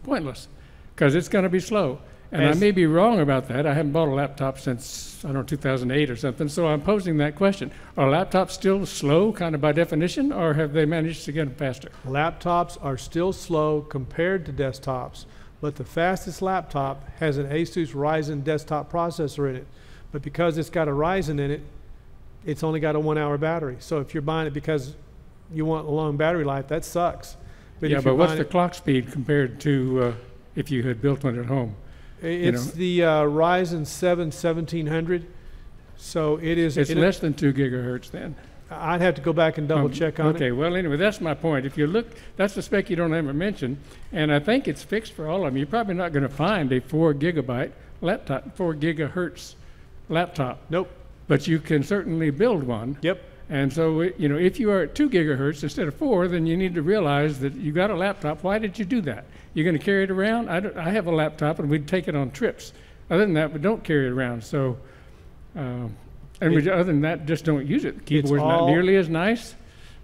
pointless, because it's going to be slow. And I may be wrong about that. I haven't bought a laptop since, I don't know, 2008 or something. So I'm posing that question. Are laptops still slow, kind of by definition, or have they managed to get them faster? Laptops are still slow compared to desktops, but the fastest laptop has an Asus Ryzen desktop processor in it. But because it's got a Ryzen in it, it's only got a 1-hour battery. So if you're buying it because you want a long battery life, that sucks. But yeah, but what's the clock speed compared to if you had built one at home? It's the Ryzen 7 1700. So it is. It's less than 2 gigahertz then. I'd have to go back and double check on it. Okay, well, anyway, that's my point. If you look, that's the spec you don't ever mention, and I think it's fixed for all of them. You're probably not going to find a 4 gigabyte laptop, 4 gigahertz laptop. Nope. But you can certainly build one. Yep. And so, if you are at 2 gigahertz instead of 4, then you need to realize that you got a laptop. Why did you do that? You're going to carry it around? I have a laptop, and we'd take it on trips. Other than that, we don't carry it around. So, other than that, just don't use it. The keyboard's not nearly as nice.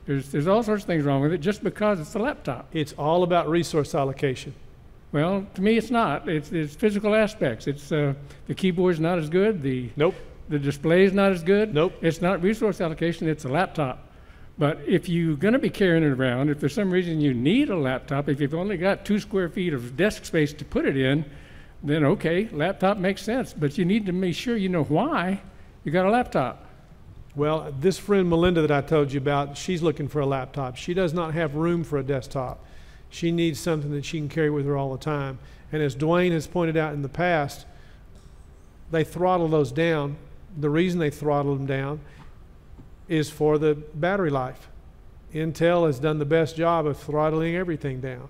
There's all sorts of things wrong with it just because it's a laptop. It's all about resource allocation. Well, to me, it's not. It's physical aspects. It's the keyboard's not as good. Nope. The display is not as good. Nope. It's not resource allocation, it's a laptop. But if you're going to be carrying it around, if there's some reason you need a laptop, if you've only got 2 square feet of desk space to put it in, then okay, laptop makes sense. But you need to make sure you know why you got a laptop. Well, this friend Melinda that I told you about, she's looking for a laptop. She does not have room for a desktop. She needs something that she can carry with her all the time. And as Dwayne has pointed out in the past, they throttle those down. The reason they throttle them down is for the battery life. Intel has done the best job of throttling everything down.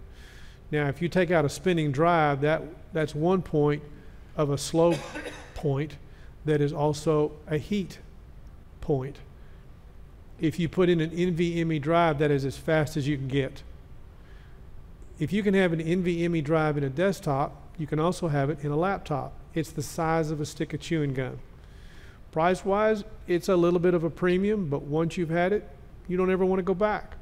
Now, if you take out a spinning drive, that's one point of a slow point that is also a heat point. If you put in an NVMe drive, that is as fast as you can get. If you can have an NVMe drive in a desktop, you can also have it in a laptop. It's the size of a stick of chewing gum. Price-wise, it's a little bit of a premium, but once you've had it, you don't ever want to go back.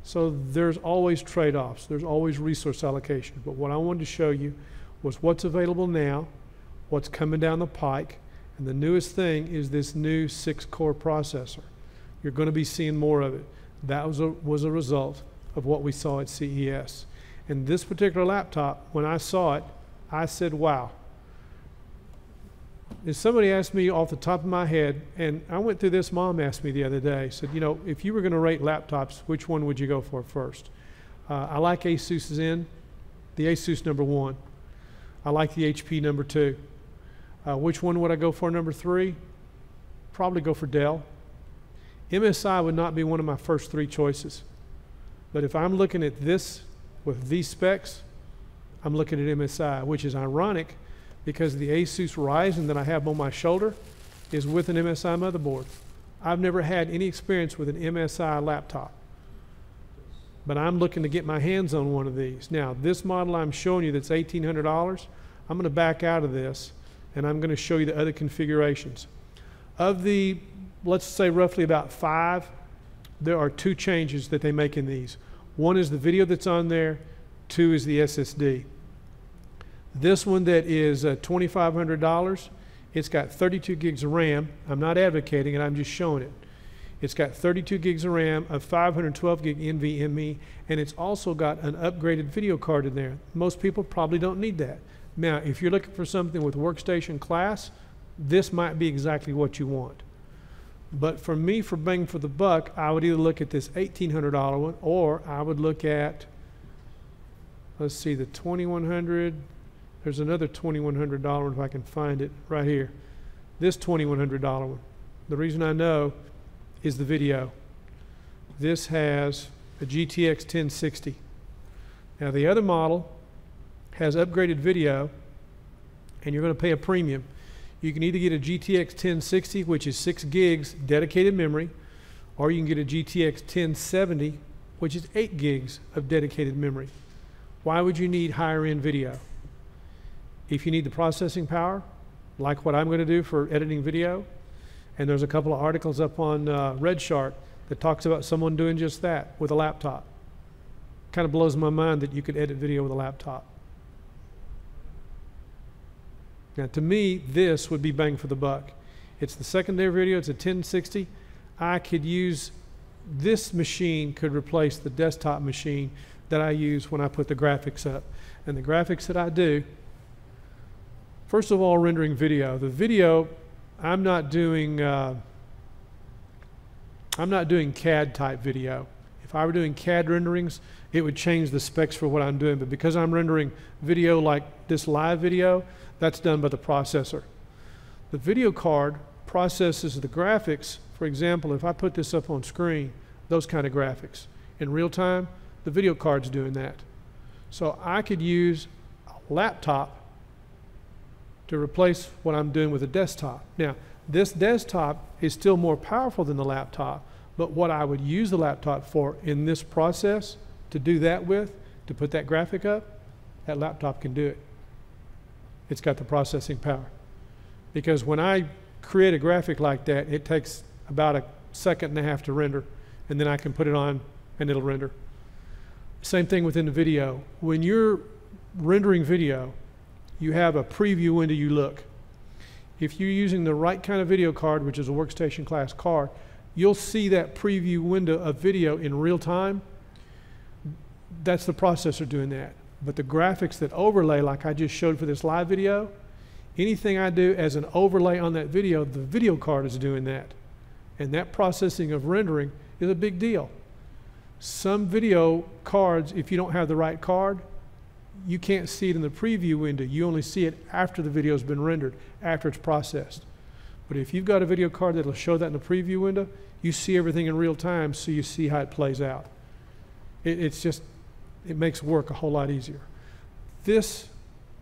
So there's always trade-offs. There's always resource allocation. But what I wanted to show you was what's available now, what's coming down the pike, and the newest thing is this new 6-core processor. You're going to be seeing more of it. That was a result of what we saw at CES. And this particular laptop, when I saw it, I said, wow. If somebody asked me off the top of my head, and I went through this, Mom asked me the other day, said, you know, if you were going to rate laptops, which one would you go for first? I like Asus's the Asus #1. I like the HP #2. Which one would I go for #3? Probably go for Dell. MSI would not be one of my first 3 choices. But if I'm looking at this with these specs, I'm looking at MSI, which is ironic because the Asus Ryzen that I have on my shoulder is with an MSI motherboard. I've never had any experience with an MSI laptop, but I'm looking to get my hands on one of these. Now, this model I'm showing you that's $1,800, I'm going to back out of this, and I'm going to show you the other configurations. Of the, let's say roughly about 5, there are 2 changes that they make in these. One is the video that's on there, 2 is the SSD. This one that is $2,500, it's got 32 gigs of RAM. I'm not advocating it, I'm just showing it. It's got 32 gigs of RAM, a 512 gig NVMe, and it's also got an upgraded video card in there. Most people probably don't need that. Now, if you're looking for something with workstation class, this might be exactly what you want. But for me, for bang for the buck, I would either look at this $1,800 one, or I would look at, let's see, the 2100. There's another $2,100 one if I can find it right here. This $2,100 one. The reason I know is the video. This has a GTX 1060. Now the other model has upgraded video, and you're going to pay a premium. You can either get a GTX 1060, which is 6 gigs dedicated memory, or you can get a GTX 1070, which is 8 gigs of dedicated memory. Why would you need higher end video? If you need the processing power, like what I'm going to do for editing video, and there's a couple of articles up on RedShark that talks about someone doing just that with a laptop. Kind of blows my mind that you could edit video with a laptop. Now, to me, this would be bang for the buck. It's the secondary video, it's a 1060. I could use, this machine could replace the desktop machine that I use when I put the graphics up. And the graphics that I do, first of all, rendering video. The video, I'm not doing CAD type video. If I were doing CAD renderings, it would change the specs for what I'm doing. But because I'm rendering video like this live video, that's done by the processor. The video card processes the graphics. For example, if I put this up on screen, those kind of graphics, in real time, the video card's doing that. So I could use a laptop to replace what I'm doing with a desktop. Now, this desktop is still more powerful than the laptop, but what I would use the laptop for in this process, to do that with, to put that graphic up, that laptop can do it. It's got the processing power. Because when I create a graphic like that, it takes about 1.5 seconds to render, and then I can put it on and it'll render. Same thing within the video. When you're rendering video, you have a preview window you look. If you're using the right kind of video card, which is a workstation class card, you'll see that preview window of video in real time. That's the processor doing that. But the graphics that overlay, like I just showed for this live video, anything I do as an overlay on that video, the video card is doing that. And that processing of rendering is a big deal. Some video cards, if you don't have the right card, you can't see it in the preview window. You only see it after the video's been rendered, after it's processed. But if you've got a video card that'll show that in the preview window, you see everything in real time, so you see how it plays out. It makes work a whole lot easier. This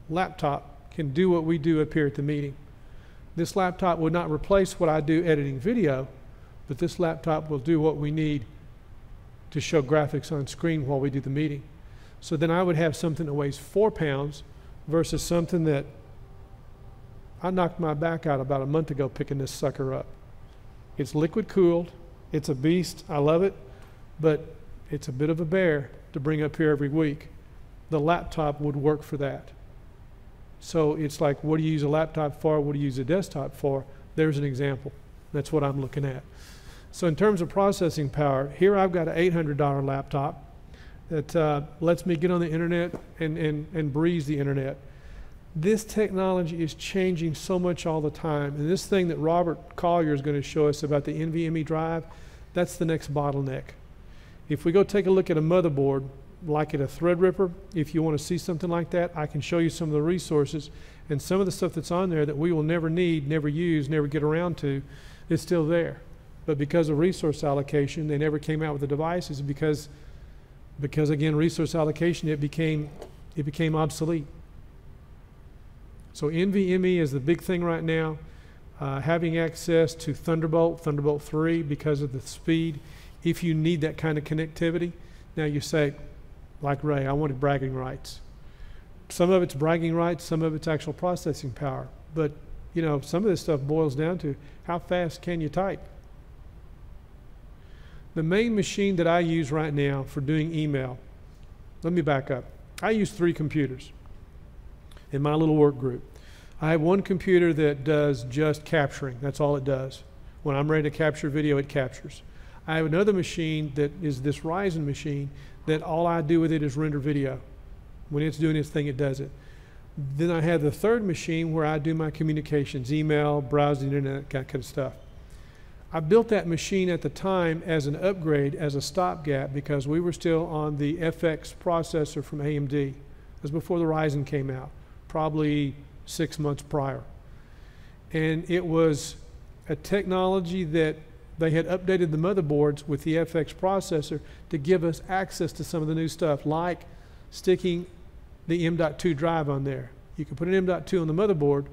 laptop can do what we do up here at the meeting. This laptop would not replace what I do editing video, but this laptop will do what we need to show graphics on screen while we do the meeting. So then I would have something that weighs 4 pounds versus something that I knocked my back out about a month ago picking this sucker up. It's liquid cooled, it's a beast, I love it, but it's a bit of a bear to bring up here every week. The laptop would work for that. So it's like, what do you use a laptop for? What do you use a desktop for? There's an example. That's what I'm looking at. So in terms of processing power, here I've got an $800 laptop that lets me get on the internet and breeze the internet. This technology is changing so much all the time. And this thing that Robert Collier is going to show us about the NVMe drive, that's the next bottleneck. If we go take a look at a motherboard, like at a Threadripper, if you want to see something like that, I can show you some of the resources and some of the stuff that's on there that we will never need, never use, never get around to, is still there. But because of resource allocation, they never came out with the devices because again, resource allocation, it became obsolete. So NVMe is the big thing right now. Having access to Thunderbolt 3 because of the speed, if you need that kind of connectivity. Now you say, like Ray, I wanted bragging rights. Some of it's bragging rights, some of it's actual processing power. But you know, some of this stuff boils down to how fast can you type? The main machine that I use right now for doing email, let me back up. I use 3 computers in my little work group. I have one computer that does just capturing. That's all it does. When I'm ready to capture video, it captures. I have another machine that is this Ryzen machine that all I do with it is render video. When it's doing its thing, it does it. Then I have the third machine where I do my communications, email, browse the internet, that kind of stuff. I built that machine at the time as an upgrade, as a stopgap, because we were still on the FX processor from AMD. It was before the Ryzen came out, probably 6 months prior. And it was a technology that they had updated the motherboards with the FX processor to give us access to some of the new stuff, like sticking the M.2 drive on there. You could put an M.2 on the motherboard,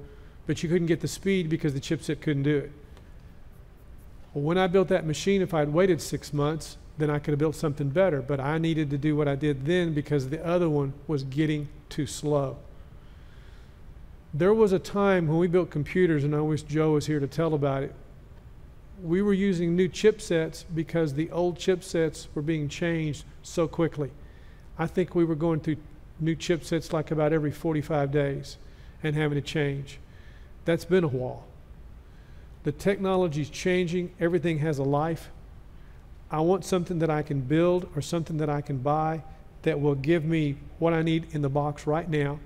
but you couldn't get the speed because the chipset couldn't do it. Well, when I built that machine, if I'd waited 6 months, then I could have built something better. But I needed to do what I did then because the other one was getting too slow. There was a time when we built computers, and I wish Joe was here to tell about it. We were using new chipsets because the old chipsets were being changed so quickly. I think we were going through new chipsets like about every 45 days and having to change. That's been a while. The technology's changing. Everything has a life. I want something that I can build or something that I can buy that will give me what I need in the box right now.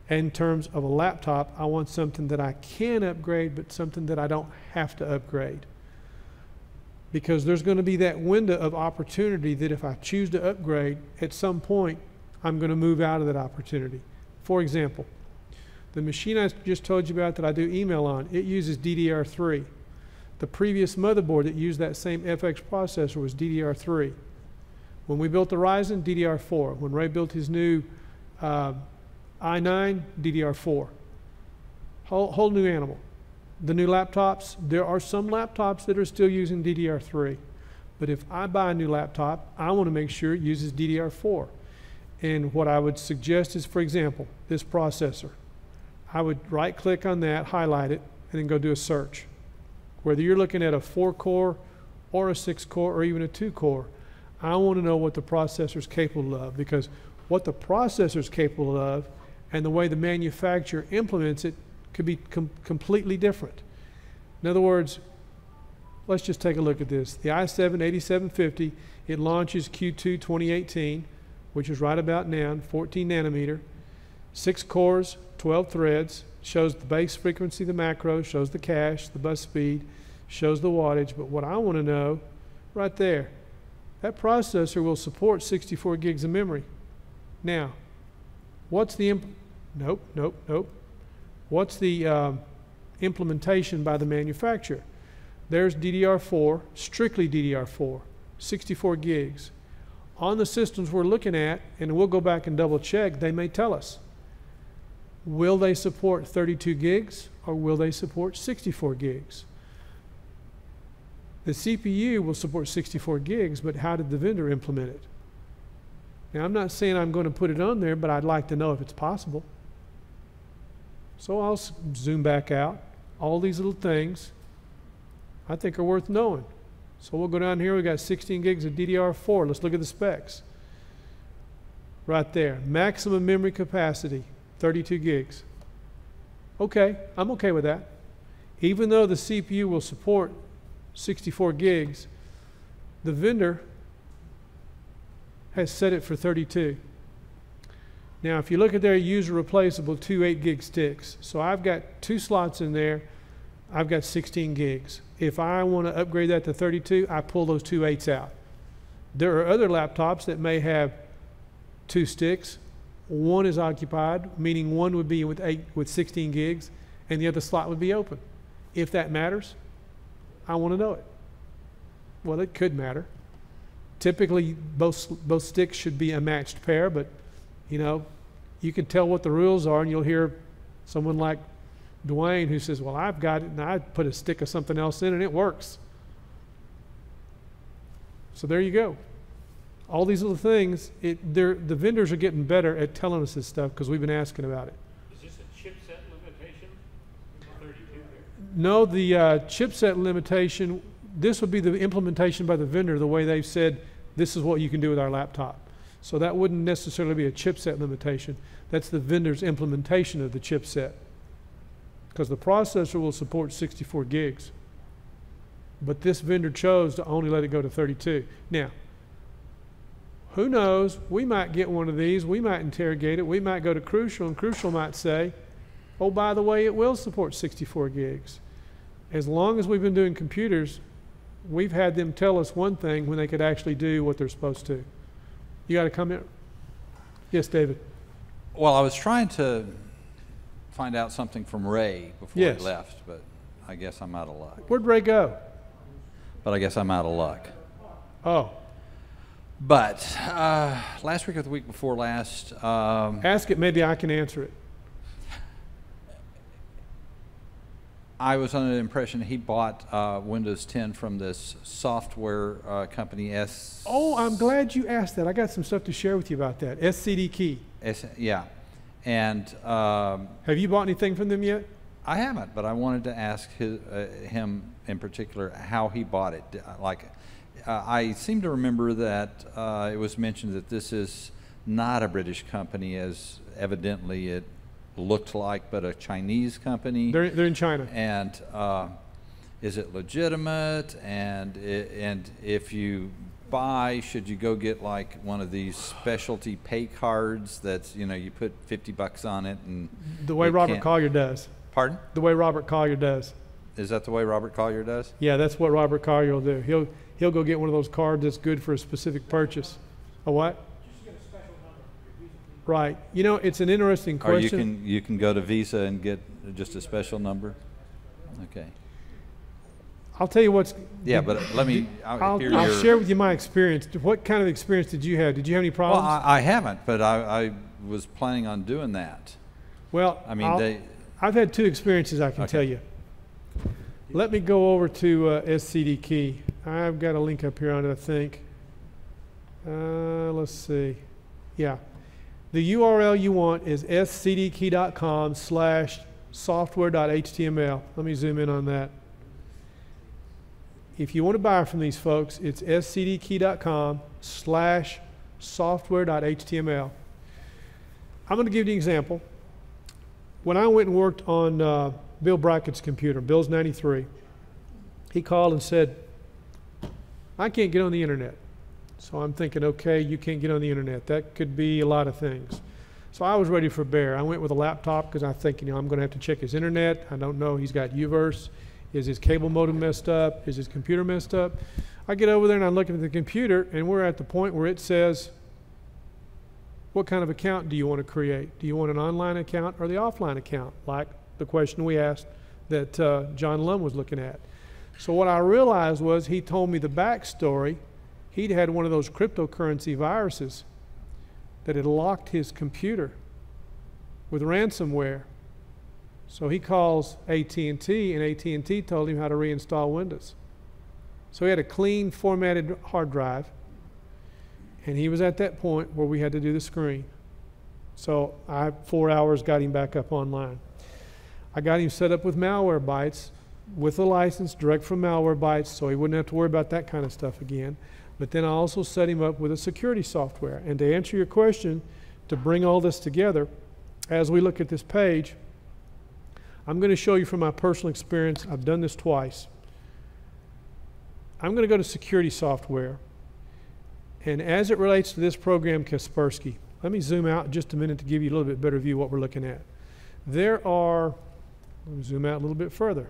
In terms of a laptop, I want something that I can upgrade, but something that I don't have to upgrade. Because there's going to be that window of opportunity that if I choose to upgrade, at some point, I'm going to move out of that opportunity. For example, the machine I just told you about that I do email on, it uses DDR3. The previous motherboard that used that same FX processor was DDR3. When we built the Ryzen, DDR4. When Ray built his new i9, DDR4. Whole new animal. The new laptops, there are some laptops that are still using DDR3. But if I buy a new laptop, I want to make sure it uses DDR4. And what I would suggest is, for example, this processor. I would right-click on that, highlight it, and then go do a search. Whether you're looking at a 4-core or a 6-core or even a 2-core, I want to know what the processor is capable of, because what the processor is capable of and the way the manufacturer implements it could be completely different. In other words, let's just take a look at this. The i7-8750, it launches Q2 2018. which is right about now, 14 nanometer, 6 cores, 12 threads, shows the base frequency, the macro, shows the cache, the bus speed, shows the wattage. But what I want to know, right there, that processor will support 64 gigs of memory. Now, what's the What's the implementation by the manufacturer? There's DDR4, strictly DDR4, 64 gigs. On the systems we're looking at, and we'll go back and double check, they may tell us, will they support 32 gigs or will they support 64 gigs? The CPU will support 64 gigs, but how did the vendor implement it? Now, I'm not saying I'm going to put it on there, but I'd like to know if it's possible. So I'll zoom back out. All these little things I think are worth knowing. So we'll go down here. We've got 16 gigs of DDR4. Let's look at the specs. Right there. Maximum memory capacity, 32 gigs. Okay, I'm okay with that. Even though the CPU will support 64 gigs, the vendor has set it for 32. Now, if you look at their user replaceable 2 8-gig sticks, so I've got 2 slots in there, I've got 16 gigs. If I want to upgrade that to 32, I pull those 2 8s out. There are other laptops that may have 2 sticks. One is occupied, meaning one would be with 16 gigs, and the other slot would be open. If that matters, I want to know it. Well, it could matter. Typically, both sticks should be a matched pair, but you know, you can tell what the rules are, and you'll hear someone like Dwayne who says, well, I've got it, and I put a stick of something else in, and it works. So there you go. All these little things, the vendors are getting better at telling us this stuff because we've been asking about it. Is this a chipset limitation? 32 there? No, the chipset limitation, this would be the implementation by the vendor, the way they've said, this is what you can do with our laptop. So that wouldn't necessarily be a chipset limitation. That's the vendor's implementation of the chipset. Because the processor will support 64 gigs. But this vendor chose to only let it go to 32. Now, who knows? We might get one of these. We might interrogate it. We might go to Crucial, and Crucial might say, oh, by the way, it will support 64 gigs. As long as we've been doing computers, we've had them tell us one thing when they could actually do what they're supposed to. You got to come in. Yes, David. Well, I was trying to find out something from Ray before he left, but I guess I'm out of luck. Where'd Ray go? But I guess I'm out of luck. Oh. But last week or the week before last... ask it, maybe I can answer it. I was under the impression he bought Windows 10 from this software company, Oh, I'm glad you asked that. I got some stuff to share with you about that. SCD Key. Yeah. And... have you bought anything from them yet? I haven't, but I wanted to ask him in particular how he bought it. I seem to remember that it was mentioned that this is not a British company, as evidently it looked like, but a Chinese company. They're in China. And is it legitimate? And if you buy, should you go get like one of these specialty pay cards that's, you know, you put $50 on it and the way Robert Collier does. Pardon? The way Robert Collier does. Is that the way Robert Collier does? Yeah, that's what Robert Collier will do. He'll go get one of those cards that's good for a specific purchase. A what? Just get a special number. Right. You know, it's an interesting question. Or you can go to Visa and get just a special number. Okay. I'll tell you what's... Yeah, but let me... I'll share with you my experience. What kind of experience did you have? Did you have any problems? Well, I haven't, but I was planning on doing that. Well, I mean, I've had 2 experiences I can tell you. Let me go over to SCD Key. I've got a link up here on it, I think. Let's see. Yeah. The URL you want is scdkey.com/software.html. Let me zoom in on that. If you want to buy from these folks, it's scdkey.com/software.html. I'm going to give you an example. When I went and worked on Bill Brackett's computer, Bill's 93, he called and said, I can't get on the internet. So I'm thinking, okay, you can't get on the internet. That could be a lot of things. So I was ready for bear. I went with a laptop because I think, I'm going to have to check his internet. I don't know. He's got UVerse. Is his cable modem messed up? Is his computer messed up? I get over there and I'm looking at the computer, and we're at the point where it says, what kind of account do you want to create? Do you want an online account or the offline account? Like the question we asked that John Lum was looking at. So what I realized was he told me the backstory. He'd had one of those cryptocurrency viruses that had locked his computer with ransomware. So he calls AT&T, and AT&T told him how to reinstall Windows. So he had a clean, formatted hard drive, and he was at that point where we had to do the screen. So 4 hours got him back up online. I got him set up with Malwarebytes, with a license direct from Malwarebytes, so he wouldn't have to worry about that kind of stuff again. But then I also set him up with a security software. And to answer your question, to bring all this together, as we look at this page, I'm going to show you from my personal experience. I've done this twice. I'm going to go to security software. And as it relates to this program, Kaspersky, let me zoom out just a minute to give you a little bit better view of what we're looking at. Let me zoom out a little bit further.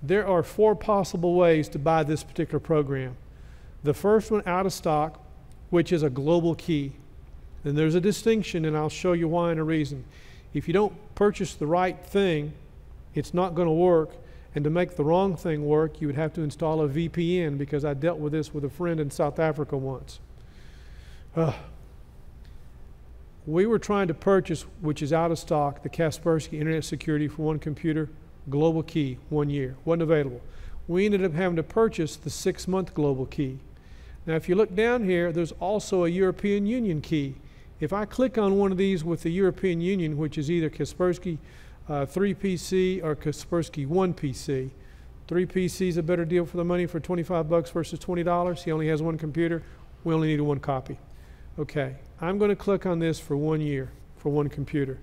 There are 4 possible ways to buy this particular program. The first one, out of stock, which is a global key. Then there's a distinction, and I'll show you why and a reason. If you don't purchase the right thing, it's not going to work. And to make the wrong thing work, you would have to install a VPN, because I dealt with this with a friend in South Africa once. We were trying to purchase, which is out of stock, the Kaspersky Internet Security for one computer, global key, 1 year. Wasn't available. We ended up having to purchase the 6-month global key. Now, if you look down here, there's also a European Union key. If I click on one of these with the European Union, which is either Kaspersky 3PC or Kaspersky 1PC, 3PC is a better deal for the money for $25 versus $20. He only has one computer. We only need 1 copy. Okay, I'm going to click on this for 1 year, for 1 computer.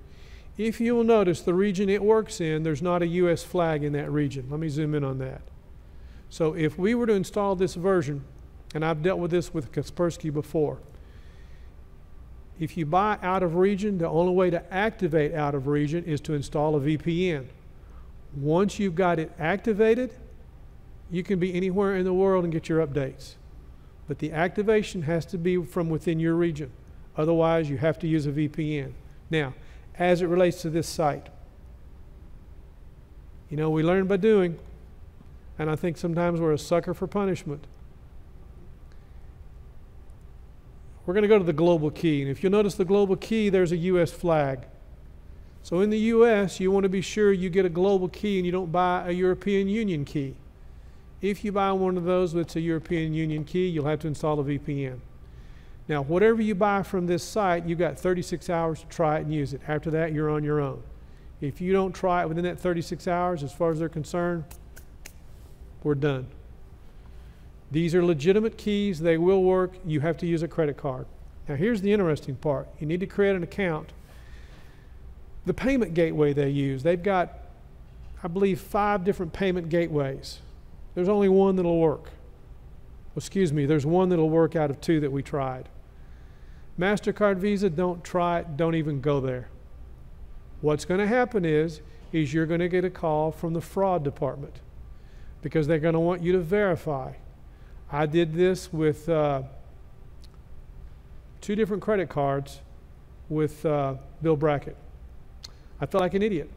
If you'll notice, the region it works in, there's not a US flag in that region. Let me zoom in on that. So if we were to install this version, and I've dealt with this with Kaspersky before, if you buy out of region, the only way to activate out of region is to install a VPN. Once you've got it activated, you can be anywhere in the world and get your updates. But the activation has to be from within your region. Otherwise, you have to use a VPN. Now, as it relates to this site, we learn by doing, and I think sometimes we're a sucker for punishment. We're going to go to the global key, and if you'll notice the global key, there's a US flag. So in the US, you want to be sure you get a global key and you don't buy a European Union key. If you buy one of those that's a European Union key, you'll have to install a VPN. Now, whatever you buy from this site, you've got 36 hours to try it and use it. After that, you're on your own. If you don't try it within that 36 hours, as far as they're concerned, we're done. These are legitimate keys. They will work. You have to use a credit card. Now, here's the interesting part. You need to create an account. The payment gateway they use, they've got, I believe, 5 different payment gateways. There's only one that'll work. Well, excuse me, there's one that'll work out of 2 that we tried. MasterCard, Visa, don't try it. Don't even go there. What's going to happen is you're going to get a call from the fraud department, because they're going to want you to verify. I did this with 2 different credit cards with Bill Brackett. I felt like an idiot.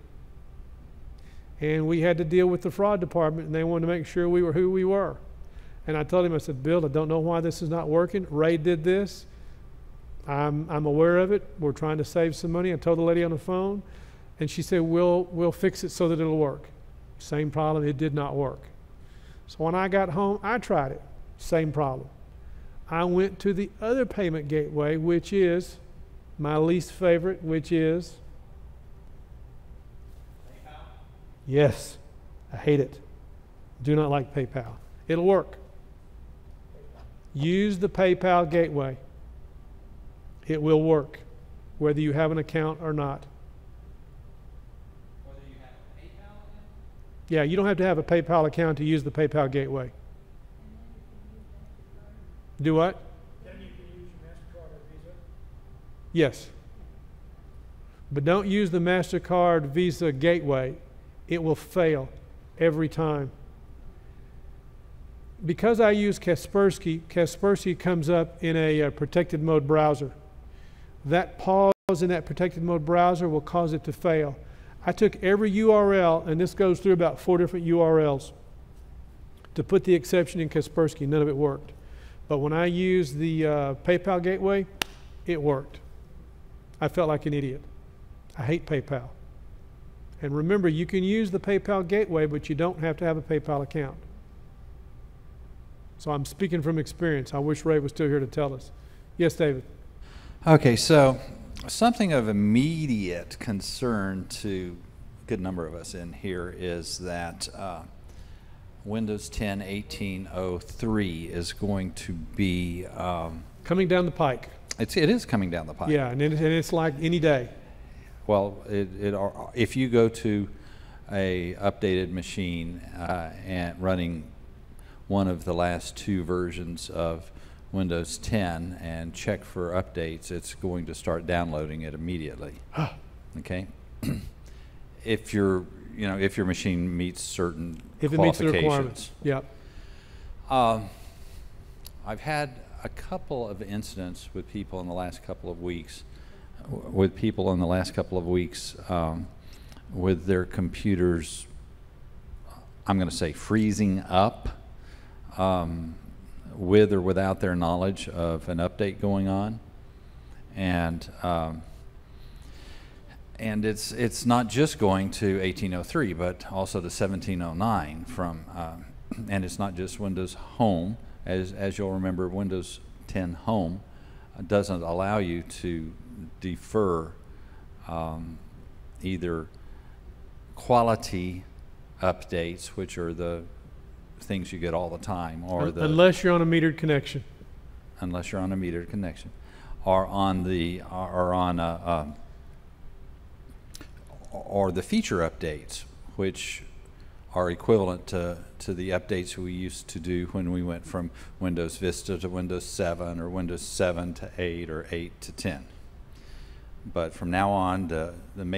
And we had to deal with the fraud department, and they wanted to make sure we were who we were. And I told him, I said, Bill, I don't know why this is not working. Ray did this. I'm aware of it. We're trying to save some money. I told the lady on the phone, and she said, we'll fix it so that it'll work. Same problem, it did not work. So when I got home, I tried it. Same problem. I went to the other payment gateway, which is my least favorite, which is PayPal. Yes, I hate it. Do not like PayPal. It'll work. Use the PayPal gateway. It will work, whether you have an account or not. Whether you have a PayPal account? Yeah, you don't have to have a PayPal account to use the PayPal gateway. Do what? Then you can use MasterCard or Visa. Yes. But don't use the MasterCard Visa gateway. It will fail every time. Because I use Kaspersky, Kaspersky comes up in a protected mode browser. That pause in that protected mode browser will cause it to fail. I took every URL, and this goes through about 4 different URLs, to put the exception in Kaspersky. None of it worked. But when I used the PayPal gateway, it worked. I felt like an idiot. I hate PayPal. And remember, you can use the PayPal gateway, but you don't have to have a PayPal account. So I'm speaking from experience. I wish Ray was still here to tell us. Yes, David? Okay, so something of immediate concern to a good number of us in here is that Windows 10 1803 is going to be coming down the pike. It is coming down the pike. Yeah, and it's like any day. Well, if you go to a updated machine and running one of the last 2 versions of Windows 10 and check for updates, it's going to start downloading it immediately. Okay, if your machine meets certain if it meets the requirements. Yep. I've had a couple of incidents with people in the last couple of weeks. With their computers, I'm going to say freezing up, with or without their knowledge of an update going on, and it's not just going to 1803, but also to 1709 from, and it's not just Windows Home. As you'll remember, Windows 10 Home doesn't allow you to defer either quality updates, which are the things you get all the time, or unless you're on a metered connection. Unless you're on a metered connection, or on the or the feature updates, which are equivalent to the updates we used to do when we went from Windows Vista to Windows 7 or Windows 7 to 8 or 8 to 10. But from now on, the